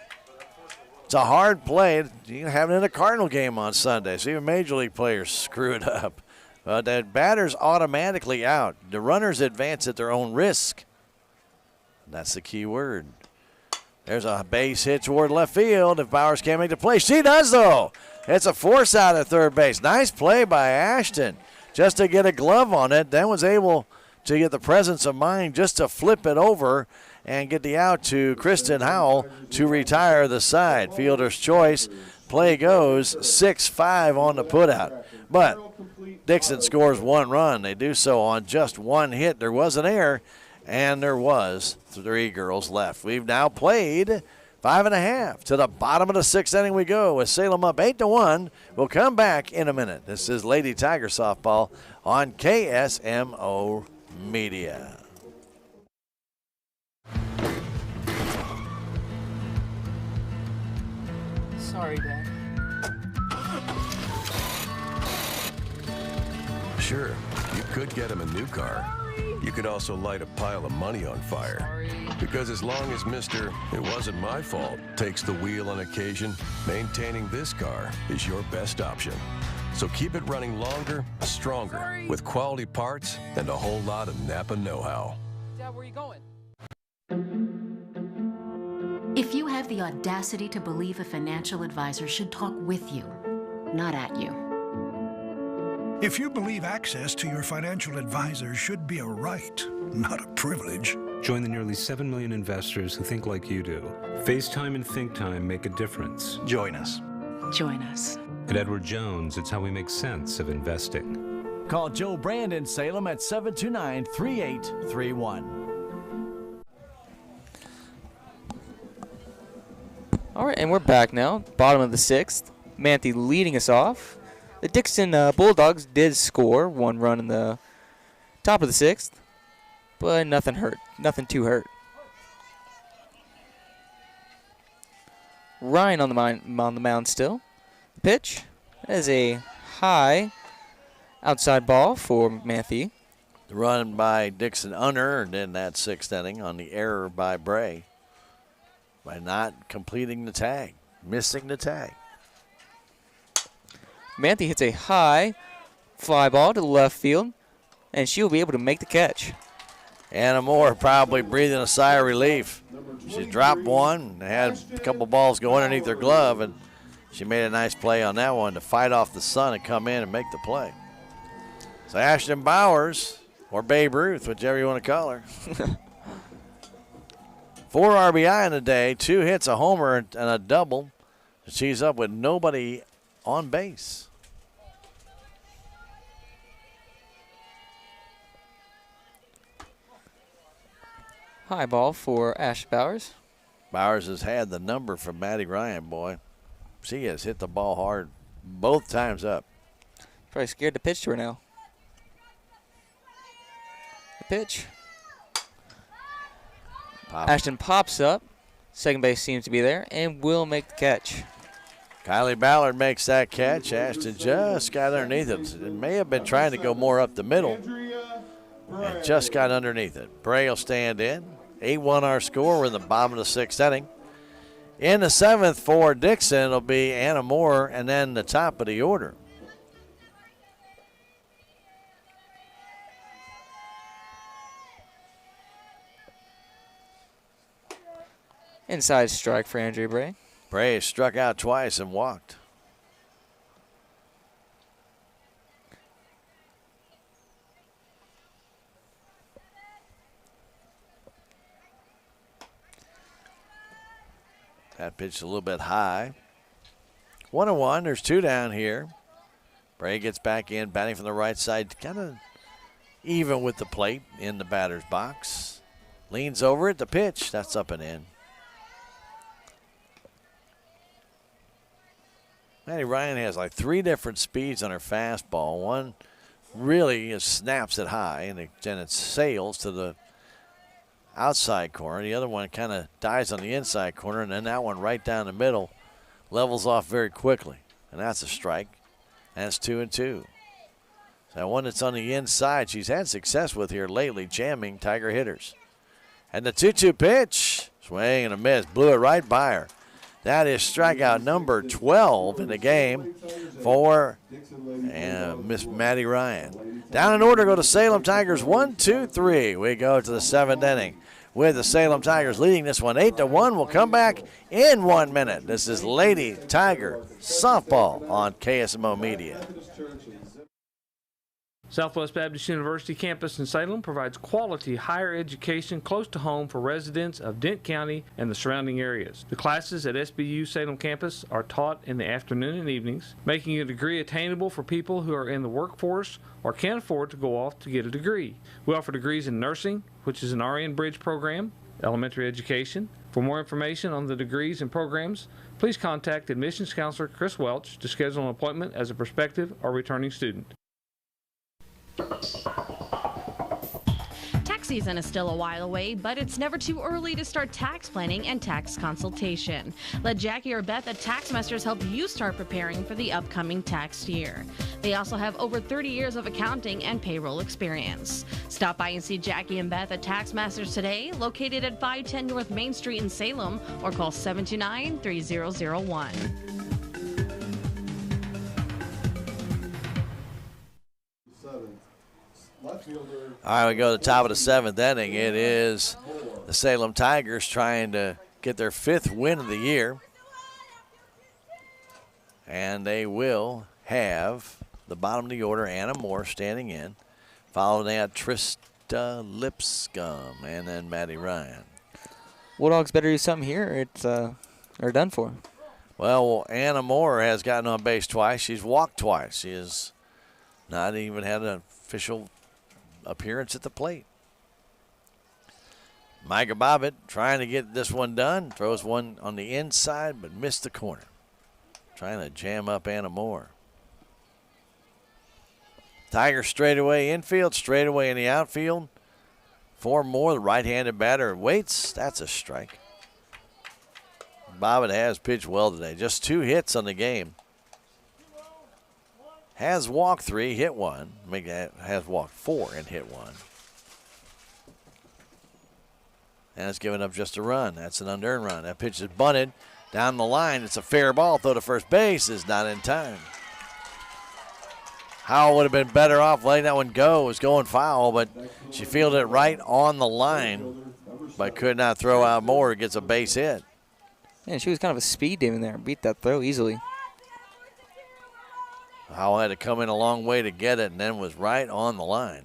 It's a hard play. You have it in a Cardinal game on Sunday, so even Major League players screw it up. But the batter's automatically out. The runners advance at their own risk. That's the key word. There's a base hit toward left field if Bowers can't make the play. She does, though. It's a force out at third base. Nice play by Ashton just to get a glove on it. Then was able to get the presence of mind just to flip it over and get the out to Kristen Howell to retire the side. Fielder's choice. Play goes 6-5 on the putout. But Dixon scores 1 run. They do so on just 1 hit. There was an error, and there was 3 girls left. We've now played 5.5. To the bottom of the 6th inning we go with Salem up 8-1. We'll come back in a minute. This is Lady Tiger Softball on KSMO Media. Sorry, Dad. Sure, you could get him a new car. You could also light a pile of money on fire. Because as long as Mr. It wasn't my fault takes the wheel on occasion, maintaining this car is your best option. So keep it running longer, stronger, with quality parts and a whole lot of Napa know-how. Dad, where are you going? If you have the audacity to believe a financial advisor should talk with you, not at you. If you believe access to your financial advisor should be a right, not a privilege. Join the nearly 7 million investors who think like you do. FaceTime and Think Time make a difference. Join us. Join us. At Edward Jones, it's how we make sense of investing. Call Joe Brand in Salem at 729-3831. All right, and we're back now. Bottom of the 6th. Manthe leading us off. The Dixon Bulldogs did score 1 run in the top of the 6th, but nothing too hurt. Ryan on the mound still. The pitch is a high outside ball for Manthe. The run by Dixon unearned in that 6th inning on the error by Bray by not completing the tag, missing the tag. Manthe hits a high fly ball to the left field, and she'll be able to make the catch. Anna Moore probably breathing a sigh of relief. She dropped one, had a couple balls go underneath her glove, and she made a nice play on that one to fight off the sun and come in and make the play. So Ashton Bowers, or Babe Ruth, whichever you want to call her. 4 RBI in the day, 2 hits, a homer, and a double. She's up with nobody on base. High ball for Ash Bowers. Bowers has had the number from Maddie Ryan, boy. She has hit the ball hard both times up. Probably scared to pitch to her now. The pitch. Ashton pops up. Second base seems to be there and will make the catch. Kylie Ballard makes that catch. Ashton just got underneath it. It may have been trying to go more up the middle and just got underneath it. Bray will stand in. 8-1 our score. We're in the bottom of the 6th inning. In the 7th for Dixon, it'll be Anna Moore and then the top of the order. Inside strike for Andrea Bray. Bray struck out twice and walked. That pitch a little bit high. 1-1. There's 2 down here. Bray gets back in, batting from the right side, kind of even with the plate in the batter's box. Leans over it. The pitch. That's up and in. Maddie Ryan has like 3 different speeds on her fastball. One really snaps it high, and it sails to the outside corner. The other one kind of dies on the inside corner, and then that one right down the middle levels off very quickly. And that's a strike. And it's 2-2. So that one that's on the inside, she's had success with here lately, jamming Tiger hitters. And the 2-2 pitch, swing and a miss, blew it right by her. That is strikeout number 12 in the game for Miss Maddie Ryan. Down in order go the Salem Tigers 1, 2, 3. We go to the 7th inning with the Salem Tigers leading this one 8-1. We'll come back in 1 minute. This is Lady Tiger Softball on KSMO Media. Southwest Baptist University campus in Salem provides quality higher education close to home for residents of Dent County and the surrounding areas. The classes at SBU Salem campus are taught in the afternoon and evenings, making a degree attainable for people who are in the workforce or can't afford to go off to get a degree. We offer degrees in nursing, which is an RN Bridge program, elementary education. For more information on the degrees and programs, please contact admissions counselor Chris Welch to schedule an appointment as a prospective or returning student. Tax season is still a while away, but it's never too early to start tax planning and tax consultation. Let Jackie or Beth at Tax Masters help you start preparing for the upcoming tax year. They also have over 30 years of accounting and payroll experience. Stop by and see Jackie and Beth at Tax Masters today, located at 510 North Main Street in Salem, or call 729-3001. All right, we go to the top of the 7th inning. It is the Salem Tigers trying to get their 5th win of the year. And they will have the bottom of the order, Anna Moore standing in. Following that, Trista Lipscomb, and then Maddie Ryan. Bulldogs better do something here. They're done for. Well, Anna Moore has gotten on base twice. She's walked twice. She has not even had an official appearance at the plate. Micah Bobbitt trying to get this one done. Throws one on the inside, but missed the corner. Trying to jam up Anna Moore. Tigers straightaway infield, straightaway in the outfield. 4 more, the right-handed batter waits. That's a strike. Bobbitt has pitched well today. Just 2 hits on the game. Has walked 3, hit 1. Has walked 4 and hit 1. And it's given up just a run. That's an unearned run. That pitch is bunted down the line. It's a fair ball. Throw to first base is not in time. Howell would have been better off letting that one go. It was going foul, but she fielded it right on the line, but could not throw out more. Gets a base hit. Yeah, she was kind of a speed demon there. Beat that throw easily. Howell had to come in a long way to get it and then was right on the line.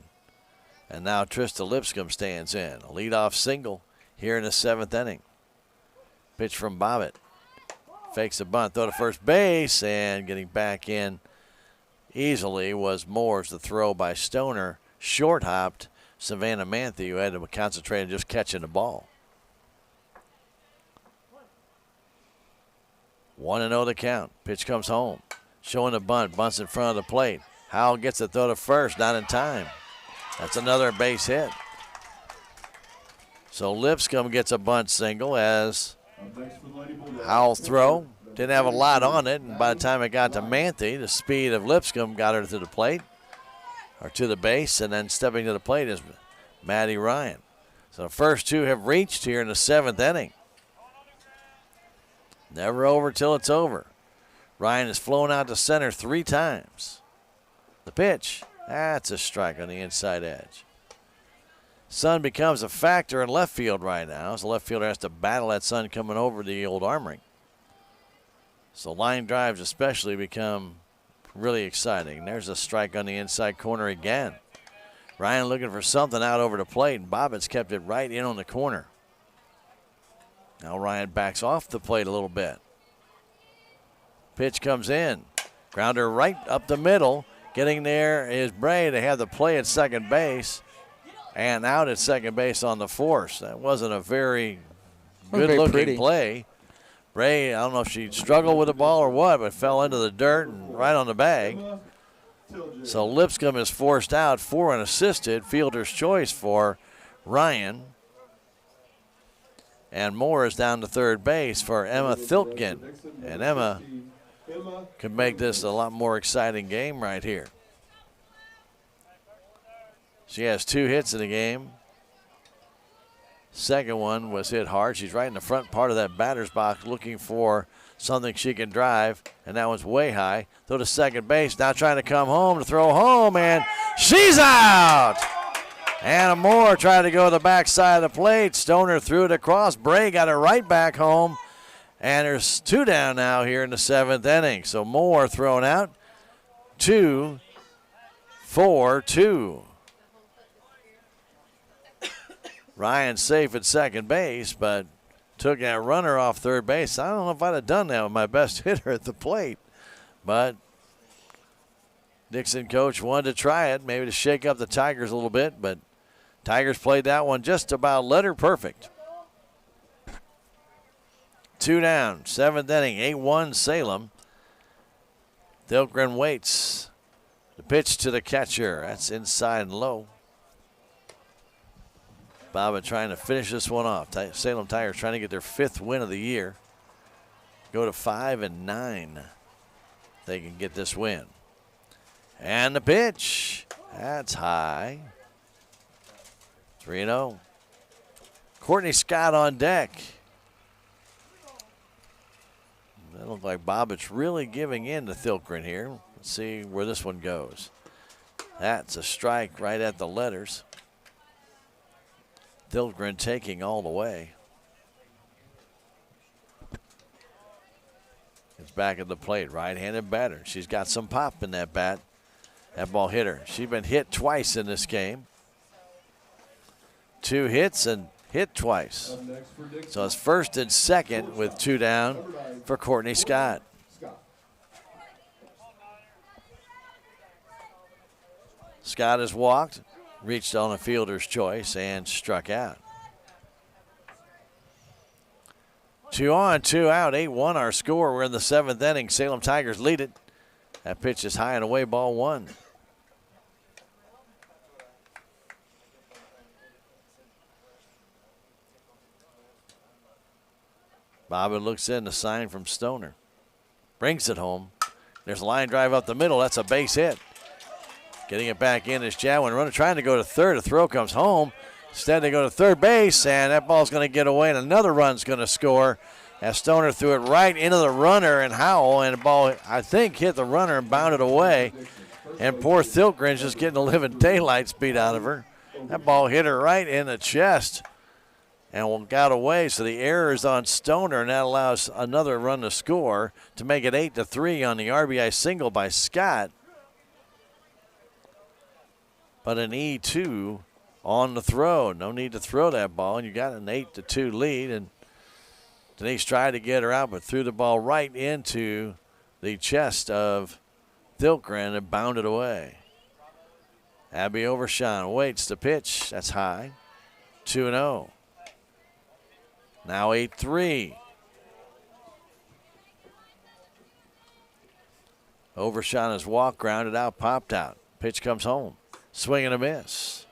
And now Trista Lipscomb stands in. A leadoff single here in the 7th inning. Pitch from Bobbitt. Fakes a bunt, throw to first base, and getting back in easily was Moore's. The throw by Stoner short-hopped Savannah Manthe, who had to concentrate on just catching the ball. 1-0 the count. Pitch comes home. Showing the bunt. Bunts in front of the plate. Howell gets the throw to first. Not in time. That's another base hit. So Lipscomb gets a bunt single as Howell's throw didn't have a lot on it. And by the time it got to Manthe, the speed of Lipscomb got her to the plate. Or to the base. And then stepping to the plate is Maddie Ryan. So the first 2 have reached here in the 7th inning. Never over till it's over. Ryan has flown out to center 3 times. The pitch, that's a strike on the inside edge. Sun becomes a factor in left field right now, so the left fielder has to battle that sun coming over the old armory. So line drives especially become really exciting. There's a strike on the inside corner again. Ryan looking for something out over the plate, and Bobbitt's kept it right in on the corner. Now Ryan backs off the plate a little bit. Pitch comes in. Grounder right up the middle. Getting there is Bray to have the play at second base. And out at second base on the force. That wasn't a very good-looking play. Bray, I don't know if she struggled with the ball or what, but fell into the dirt and right on the bag. So Lipscomb is forced out for an assisted. Fielder's choice for Ryan. And Moore is down to third base for Emma Thiltgen. And Emma could make this a lot more exciting game right here. She has 2 hits in the game. Second one was hit hard. She's right in the front part of that batter's box looking for something she can drive, and that one's way high. Throw to second base, now trying to come home to throw home, and she's out! Anna Moore tried to go to the backside of the plate. Stoner threw it across. Bray got it right back home. And there's 2 down now here in the 7th inning. So Moore thrown out. 2-4-2. Ryan safe at second base, but took that runner off third base. I don't know if I'd have done that with my best hitter at the plate. But Dixon coach wanted to try it, maybe to shake up the Tigers a little bit, but Tigers played that one just about letter perfect. 2 down, 7th inning, 8-1 Salem. Thilgren waits. The pitch to the catcher. That's inside and low. Bobbitt trying to finish this one off. Salem Tigers trying to get their 5th win of the year. Go to 5-9. They can get this win. And the pitch. That's high. 3-0. Courtney Scott on deck. That looks like Bobbitt's really giving in to Thilgren here. Let's see where this one goes. That's a strike right at the letters. Thilgren taking all the way. It's back at the plate, right-handed batter. She's got some pop in that bat. That ball hit her. She's been hit twice in this game. 2 hits and hit twice. So it's first and second with 2 down for Courtney Scott. Scott has walked, reached on a fielder's choice, and struck out. 2 on, 2 out, 8-1 our score. We're in the 7th inning. Salem Tigers lead it. That pitch is high and away, ball 1. Bobbitt looks in, the sign from Stoner. Brings it home. There's a line drive up the middle. That's a base hit. Getting it back in is Jadwin. Runner trying to go to third. A throw comes home. Instead, they go to third base, and that ball's going to get away, and another run's going to score as Stoner threw it right into the runner and Howell, and the ball, I think, hit the runner and bounded away. And poor Thilgren's just getting the living daylights beat out of her. That ball hit her right in the chest and got away, so the error is on Stoner, and that allows another run to score to make it 8-3 on the RBI single by Scott. But an E2 on the throw. No need to throw that ball, and you got an 8-2 lead. And Denise tried to get her out, but threw the ball right into the chest of Thilgren and bounded away. Abby Overshawn waits the pitch. That's high. 2-0. Now 8-3. Overshawn has walked, grounded out, popped out. Pitch comes home. Swing and a miss.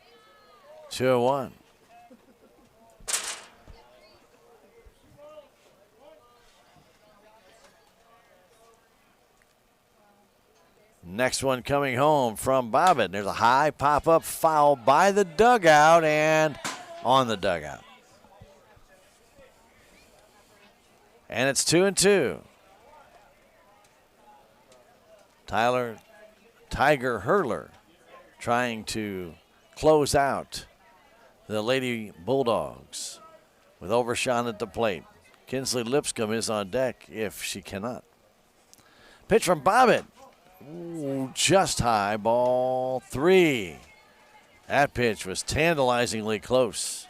2-1. Next one coming home from Bobbitt. There's a high pop-up foul by the dugout and on the dugout. And it's 2-2. Tiger Hurler trying to close out the Lady Bulldogs with Overshawn at the plate. Kinsley Lipscomb is on deck if she cannot. Pitch from Bobbitt. Ooh, just high, ball 3. That pitch was tantalizingly close.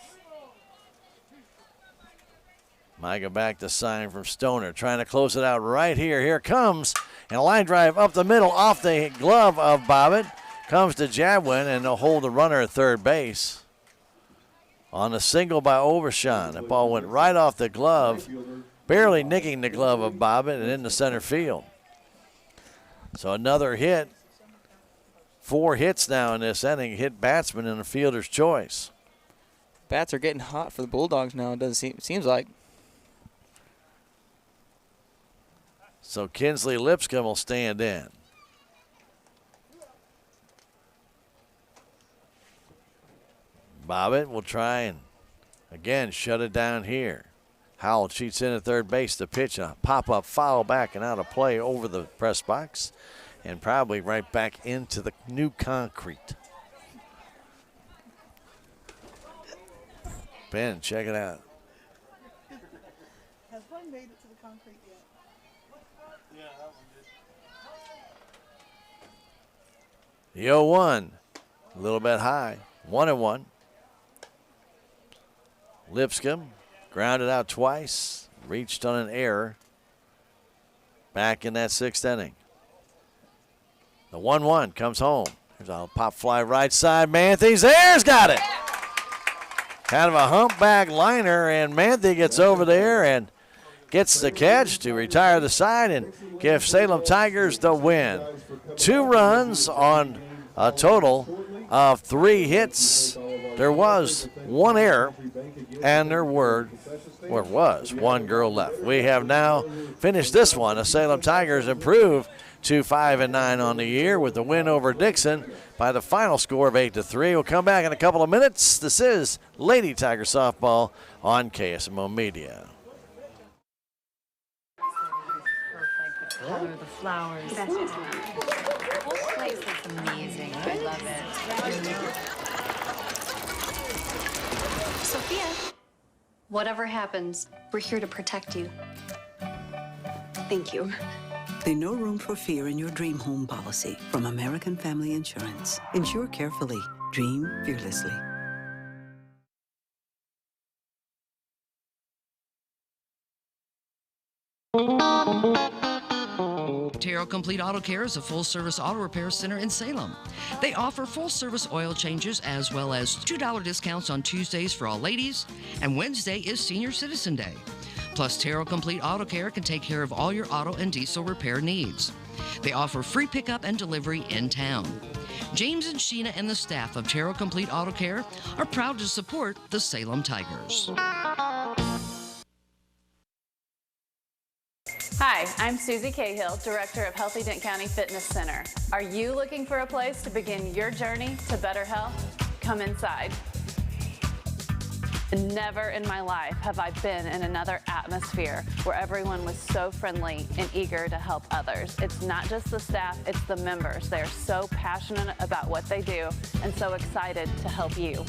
Micah back to sign from Stoner, trying to close it out right here. Here it comes, and a line drive up the middle off the glove of Bobbitt. Comes to Jadwin, and they'll hold the runner at third base. On a single by Overshawn. The ball went right off the glove, barely nicking the glove of Bobbitt and into center field. So another hit. 4 hits now in this inning. Hit batsman in a fielder's choice. Bats are getting hot for the Bulldogs now, it seems like. So Kinsley Lipscomb will stand in. Bobbitt will try and, again, shut it down here. Howell cheats in at third base. The pitch, a pop-up foul back and out of play over the press box and probably right back into the new concrete. Ben, check it out. Has one made it to the concrete yet? Yeah, that one did. The 0-1, a little bit high, 1-1. Lipscomb grounded out twice, reached on an error back in that 6th inning. The 1-1 comes home. Here's a pop fly right side. Manthi's there's got it. Kind of a humpback liner, and Manthe gets over there and gets the catch to retire the side and give Salem Tigers the win. 2 runs on a total of 3 hits there was one error, and there was one girl left. We have now finished this one. The Salem Tigers improve to 5-9 on the year with the win over Dixon by the final score of 8-3. We'll come back in a couple of minutes. This is Lady Tiger Softball on KSMO Media. Color the flowers. That's just the whole place looks amazing. I love it. Sophia, whatever happens, we're here to protect you. Thank you. There's no room for fear in your dream home policy from American Family Insurance. Insure carefully. Dream fearlessly. Terrell Complete Auto Care is a full-service auto repair center in Salem. They offer full-service oil changes as well as $2 discounts on Tuesdays for all ladies, and Wednesday is Senior Citizen Day. Plus, Terrell Complete Auto Care can take care of all your auto and diesel repair needs. They offer free pickup and delivery in town. James and Sheena and the staff of Terrell Complete Auto Care are proud to support the Salem Tigers. Hi, I'm Susie Cahill, Director of Healthy Dent County Fitness Center. Are you looking for a place to begin your journey to better health? Come inside. Never in my life have I been in another atmosphere where everyone was so friendly and eager to help others. It's not just the staff, it's the members. They are so passionate about what they do and so excited to help you.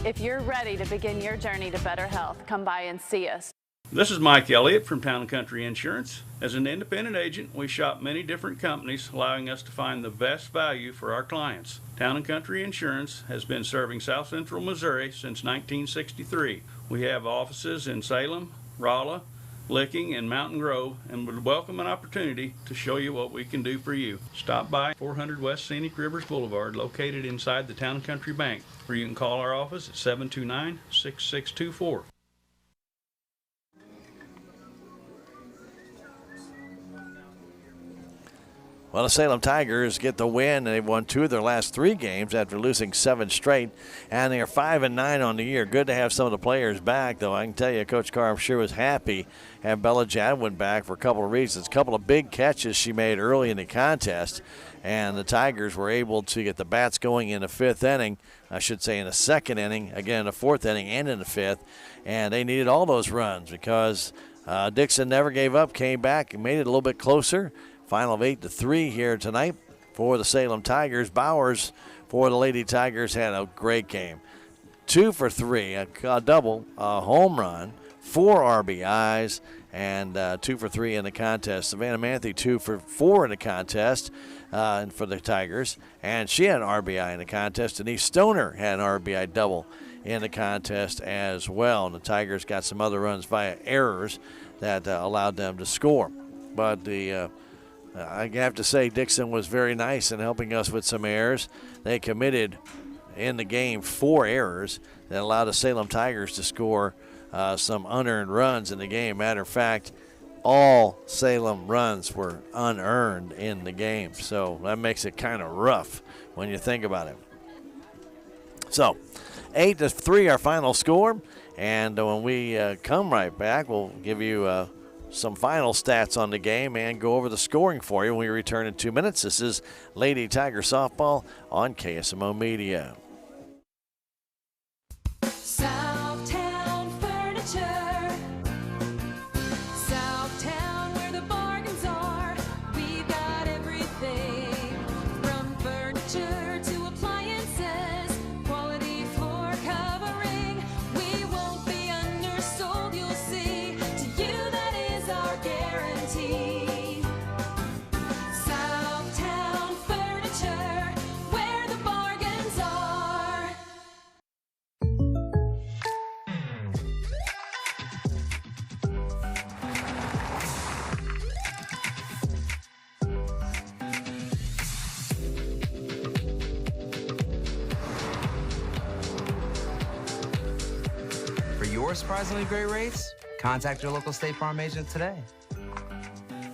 If you're ready to begin your journey to better health, come by and see us. This is Mike Elliott from Town & Country Insurance. As an independent agent, we shop many different companies, allowing us to find the best value for our clients. Town & Country Insurance has been serving South Central Missouri since 1963. We have offices in Salem, Rolla, Licking, and Mountain Grove, and would welcome an opportunity to show you what we can do for you. Stop by 400 West Scenic Rivers Boulevard, located inside the Town & Country Bank, or you can call our office at 729-6624. Well, the Salem Tigers get the win, and they've won 2 of their last 3 games after losing 7 straight, and they are 5-9 on the year. Good to have some of the players back, though. I can tell you, Coach Carr, I'm sure, was happy to have Bella Jadwin back for a couple of reasons. A couple of big catches she made early in the contest, and the Tigers were able to get the bats going in the 5th inning, I should say in the 2nd inning, again in the 4th inning and in the 5th, and they needed all those runs because Dixon never gave up, came back and made it a little bit closer. Final of 8-3 here tonight for the Salem Tigers. Bowers for the Lady Tigers had a great game. 2 for 3, a double, a home run, 4 RBIs, and 2 for 3 in the contest. Savannah Manthe 2 for 4 in the contest for the Tigers, and she had an RBI in the contest. Denise Stoner had an RBI double in the contest as well. And the Tigers got some other runs via errors that allowed them to score. But I have to say Dixon was very nice in helping us with some errors. They committed in the game 4 errors that allowed the Salem Tigers to score some unearned runs in the game. Matter of fact, all Salem runs were unearned in the game. So that makes it kind of rough when you think about it. So 8-3 our final score. And when we come right back, we'll give you some final stats on the game and go over the scoring for you when we return in 2 minutes. This is Lady Tiger Softball on KSMO Media. Southtown Furniture. Southtown, where the bargains are. We've got everything from furniture to appliances. Quality floor covering. We won't be undersold, you'll see. To you, that is our guarantee. Southtown Furniture, where the bargains are. For your surprisingly great rates, contact your local State Farm agent today.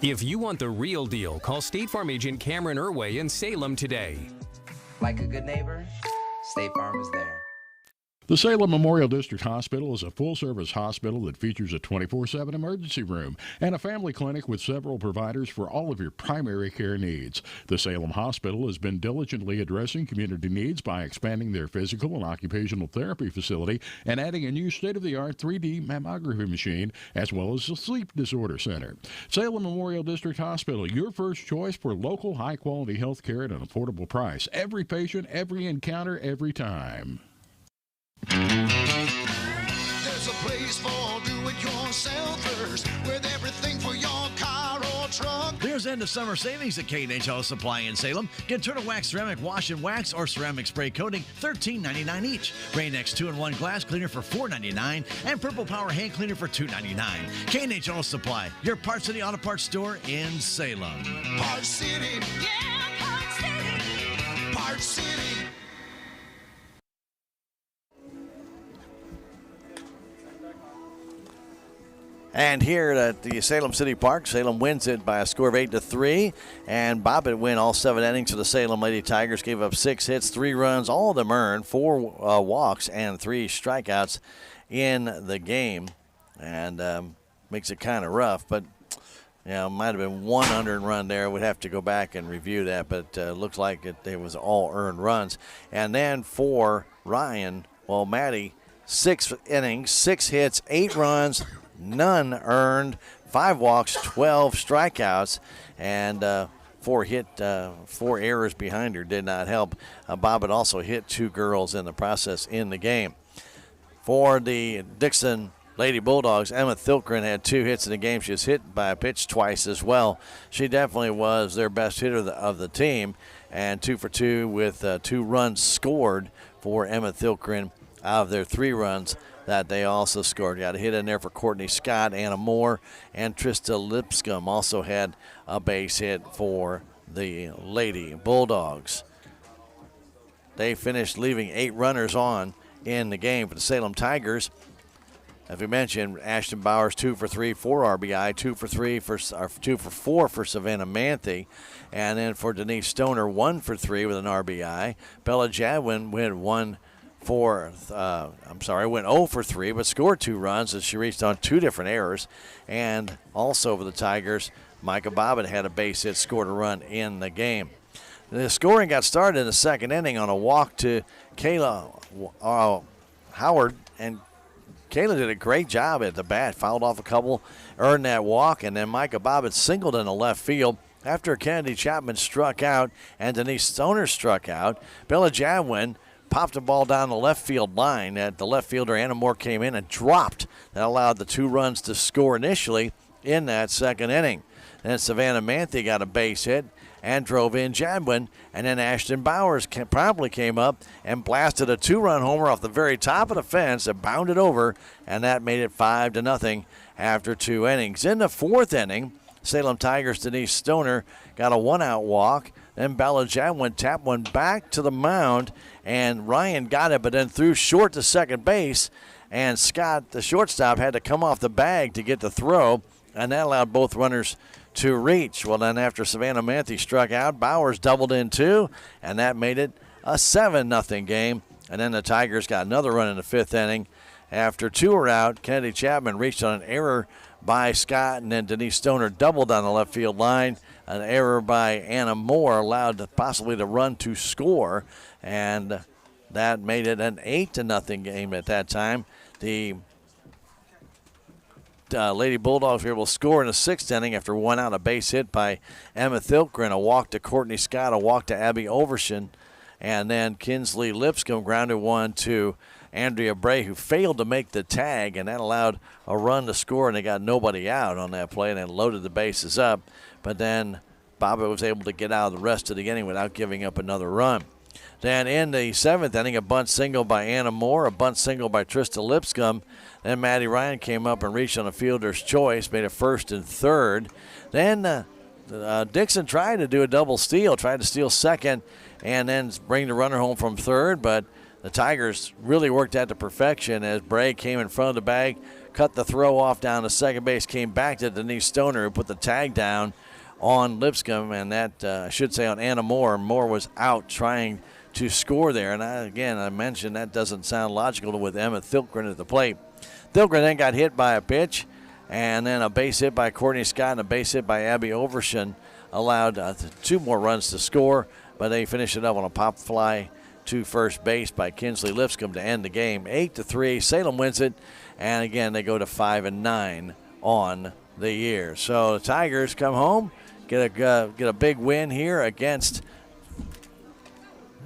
If you want the real deal, call State Farm agent Cameron Irway in Salem today. Like a good neighbor, State Farm is there. The Salem Memorial District Hospital is a full-service hospital that features a 24/7 emergency room and a family clinic with several providers for all of your primary care needs. The Salem Hospital has been diligently addressing community needs by expanding their physical and occupational therapy facility and adding a new state-of-the-art 3D mammography machine, as well as a sleep disorder center. Salem Memorial District Hospital, your first choice for local high-quality health care at an affordable price. Every patient, every encounter, every time. There's a place for do-it-yourselfers with everything for your car or truck. There's end of summer savings at K&H Supply in Salem. Get Turtle Wax Ceramic Wash and Wax or Ceramic Spray Coating, $13.99 each. Rain-X 2-in-1 Glass Cleaner for $4.99 and Purple Power Hand Cleaner for $2.99. K&H Auto Supply, your Parts City Auto Parts store in Salem. Parts City. Yeah, Parts City. Parts City. And here at the Salem City Park, Salem wins it by a score of 8-3. And Bobbitt win all 7 innings for the Salem Lady Tigers. Gave up 6 hits, 3 runs, all of them earned, 4 walks, and 3 strikeouts in the game. And makes it kind of rough, but might have been 1 unearned run there. We'd have to go back and review that, but looks like it was all earned runs. And then for Ryan, Maddie, 6 innings, 6 hits, 8 runs, none earned, 5 walks, 12 strikeouts, and 4 errors behind her did not help. Bobbitt also hit 2 girls in the process in the game. For the Dixon Lady Bulldogs, Emma Thilkgren had 2 hits in the game. She was hit by a pitch twice as well. She definitely was their best hitter of the team, and 2 for 2 with 2 runs scored for Emma Thilkgren out of their 3 runs that they also scored. Got a hit in there for Courtney Scott, Anna Moore, and Trista Lipscomb also had a base hit for the Lady Bulldogs. They finished leaving 8 runners on in the game for the Salem Tigers. As we mentioned, Ashton Bowers 2 for 3, 4 RBI, 2 for 4 for Savannah Manthe, and then for Denise Stoner 1 for 3 with an RBI. Bella Jadwin went 0 for 3, but scored 2 runs as she reached on 2 different errors. And also for the Tigers, Micah Bobbitt had a base hit, scored a run in the game. The scoring got started in the second inning on a walk to Kayla Howard, and Kayla did a great job at the bat, fouled off a couple, earned that walk, and then Micah Bobbitt singled in the left field. After Kennedy Chapman struck out and Denise Stoner struck out, Bella Jadwin popped the ball down the left field line. The left fielder, Anna Moore, came in and dropped. That allowed the 2 runs to score initially in that second inning. Then Savannah Manthe got a base hit and drove in Jadwin. And then Ashton Bowers promptly came up and blasted a 2-run homer off the very top of the fence and bounded over. And that made it 5-0 after 2 innings. In the 4th inning, Salem Tigers' Denise Stoner got a 1-out walk. Then Bella Jadwin tapped one back to the mound, and Ryan got it, but then threw short to second base, and Scott, the shortstop, had to come off the bag to get the throw, and that allowed both runners to reach. Well, then after Savannah Manthe struck out, Bowers doubled in 2, and that made it a 7-0 game. And then the Tigers got another run in the 5th inning. After 2 were out, Kennedy Chapman reached on an error by Scott, and then Denise Stoner doubled on the left field line. An error by Anna Moore allowed possibly the run to score, and that made it an 8-0 game at that time. The Lady Bulldogs were able to score in the 6th inning after 1 out, a base hit by Emma Thilkgren, a walk to Courtney Scott, a walk to Abby Overshin, and then Kinsley Lipscomb grounded 1 to Andrea Bray, who failed to make the tag, and that allowed a run to score, and they got nobody out on that play and then loaded the bases up. But then Bobbitt was able to get out of the rest of the inning without giving up another run. Then in the 7th inning, a bunt single by Anna Moore, a bunt single by Trista Lipscomb. Then Maddie Ryan came up and reached on a fielder's choice, made it 1st and 3rd. Then Dixon tried to do a double steal, tried to steal 2nd, and then bring the runner home from 3rd, but the Tigers really worked that to perfection as Bray came in front of the bag, cut the throw off down to second base, came back to Denise Stoner, who put the tag down on Lipscomb, and that, I should say, on Anna Moore. Moore was out trying to score there. And I mentioned that doesn't sound logical with Emma Thilgren at the plate. Thilgren then got hit by a pitch, and then a base hit by Courtney Scott and a base hit by Abby Overshan allowed 2 more runs to score, but they finished it up on a pop fly to first base by Kinsley Lipscomb to end the game. 8-3, Salem wins it, and again they go to 5-9 on the year. So the Tigers come home, get a big win here against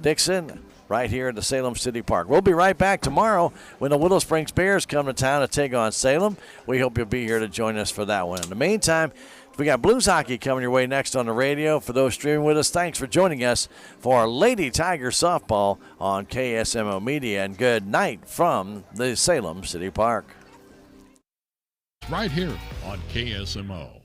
Dixon right here at the Salem City Park. We'll be right back tomorrow when the Willow Springs Bears come to town to take on Salem. We hope you'll be here to join us for that one. In the meantime, we got Blues hockey coming your way next on the radio. For those streaming with us, thanks for joining us for our Lady Tiger softball on KSMO Media, and good night from the Salem City Park. Right here on KSMO.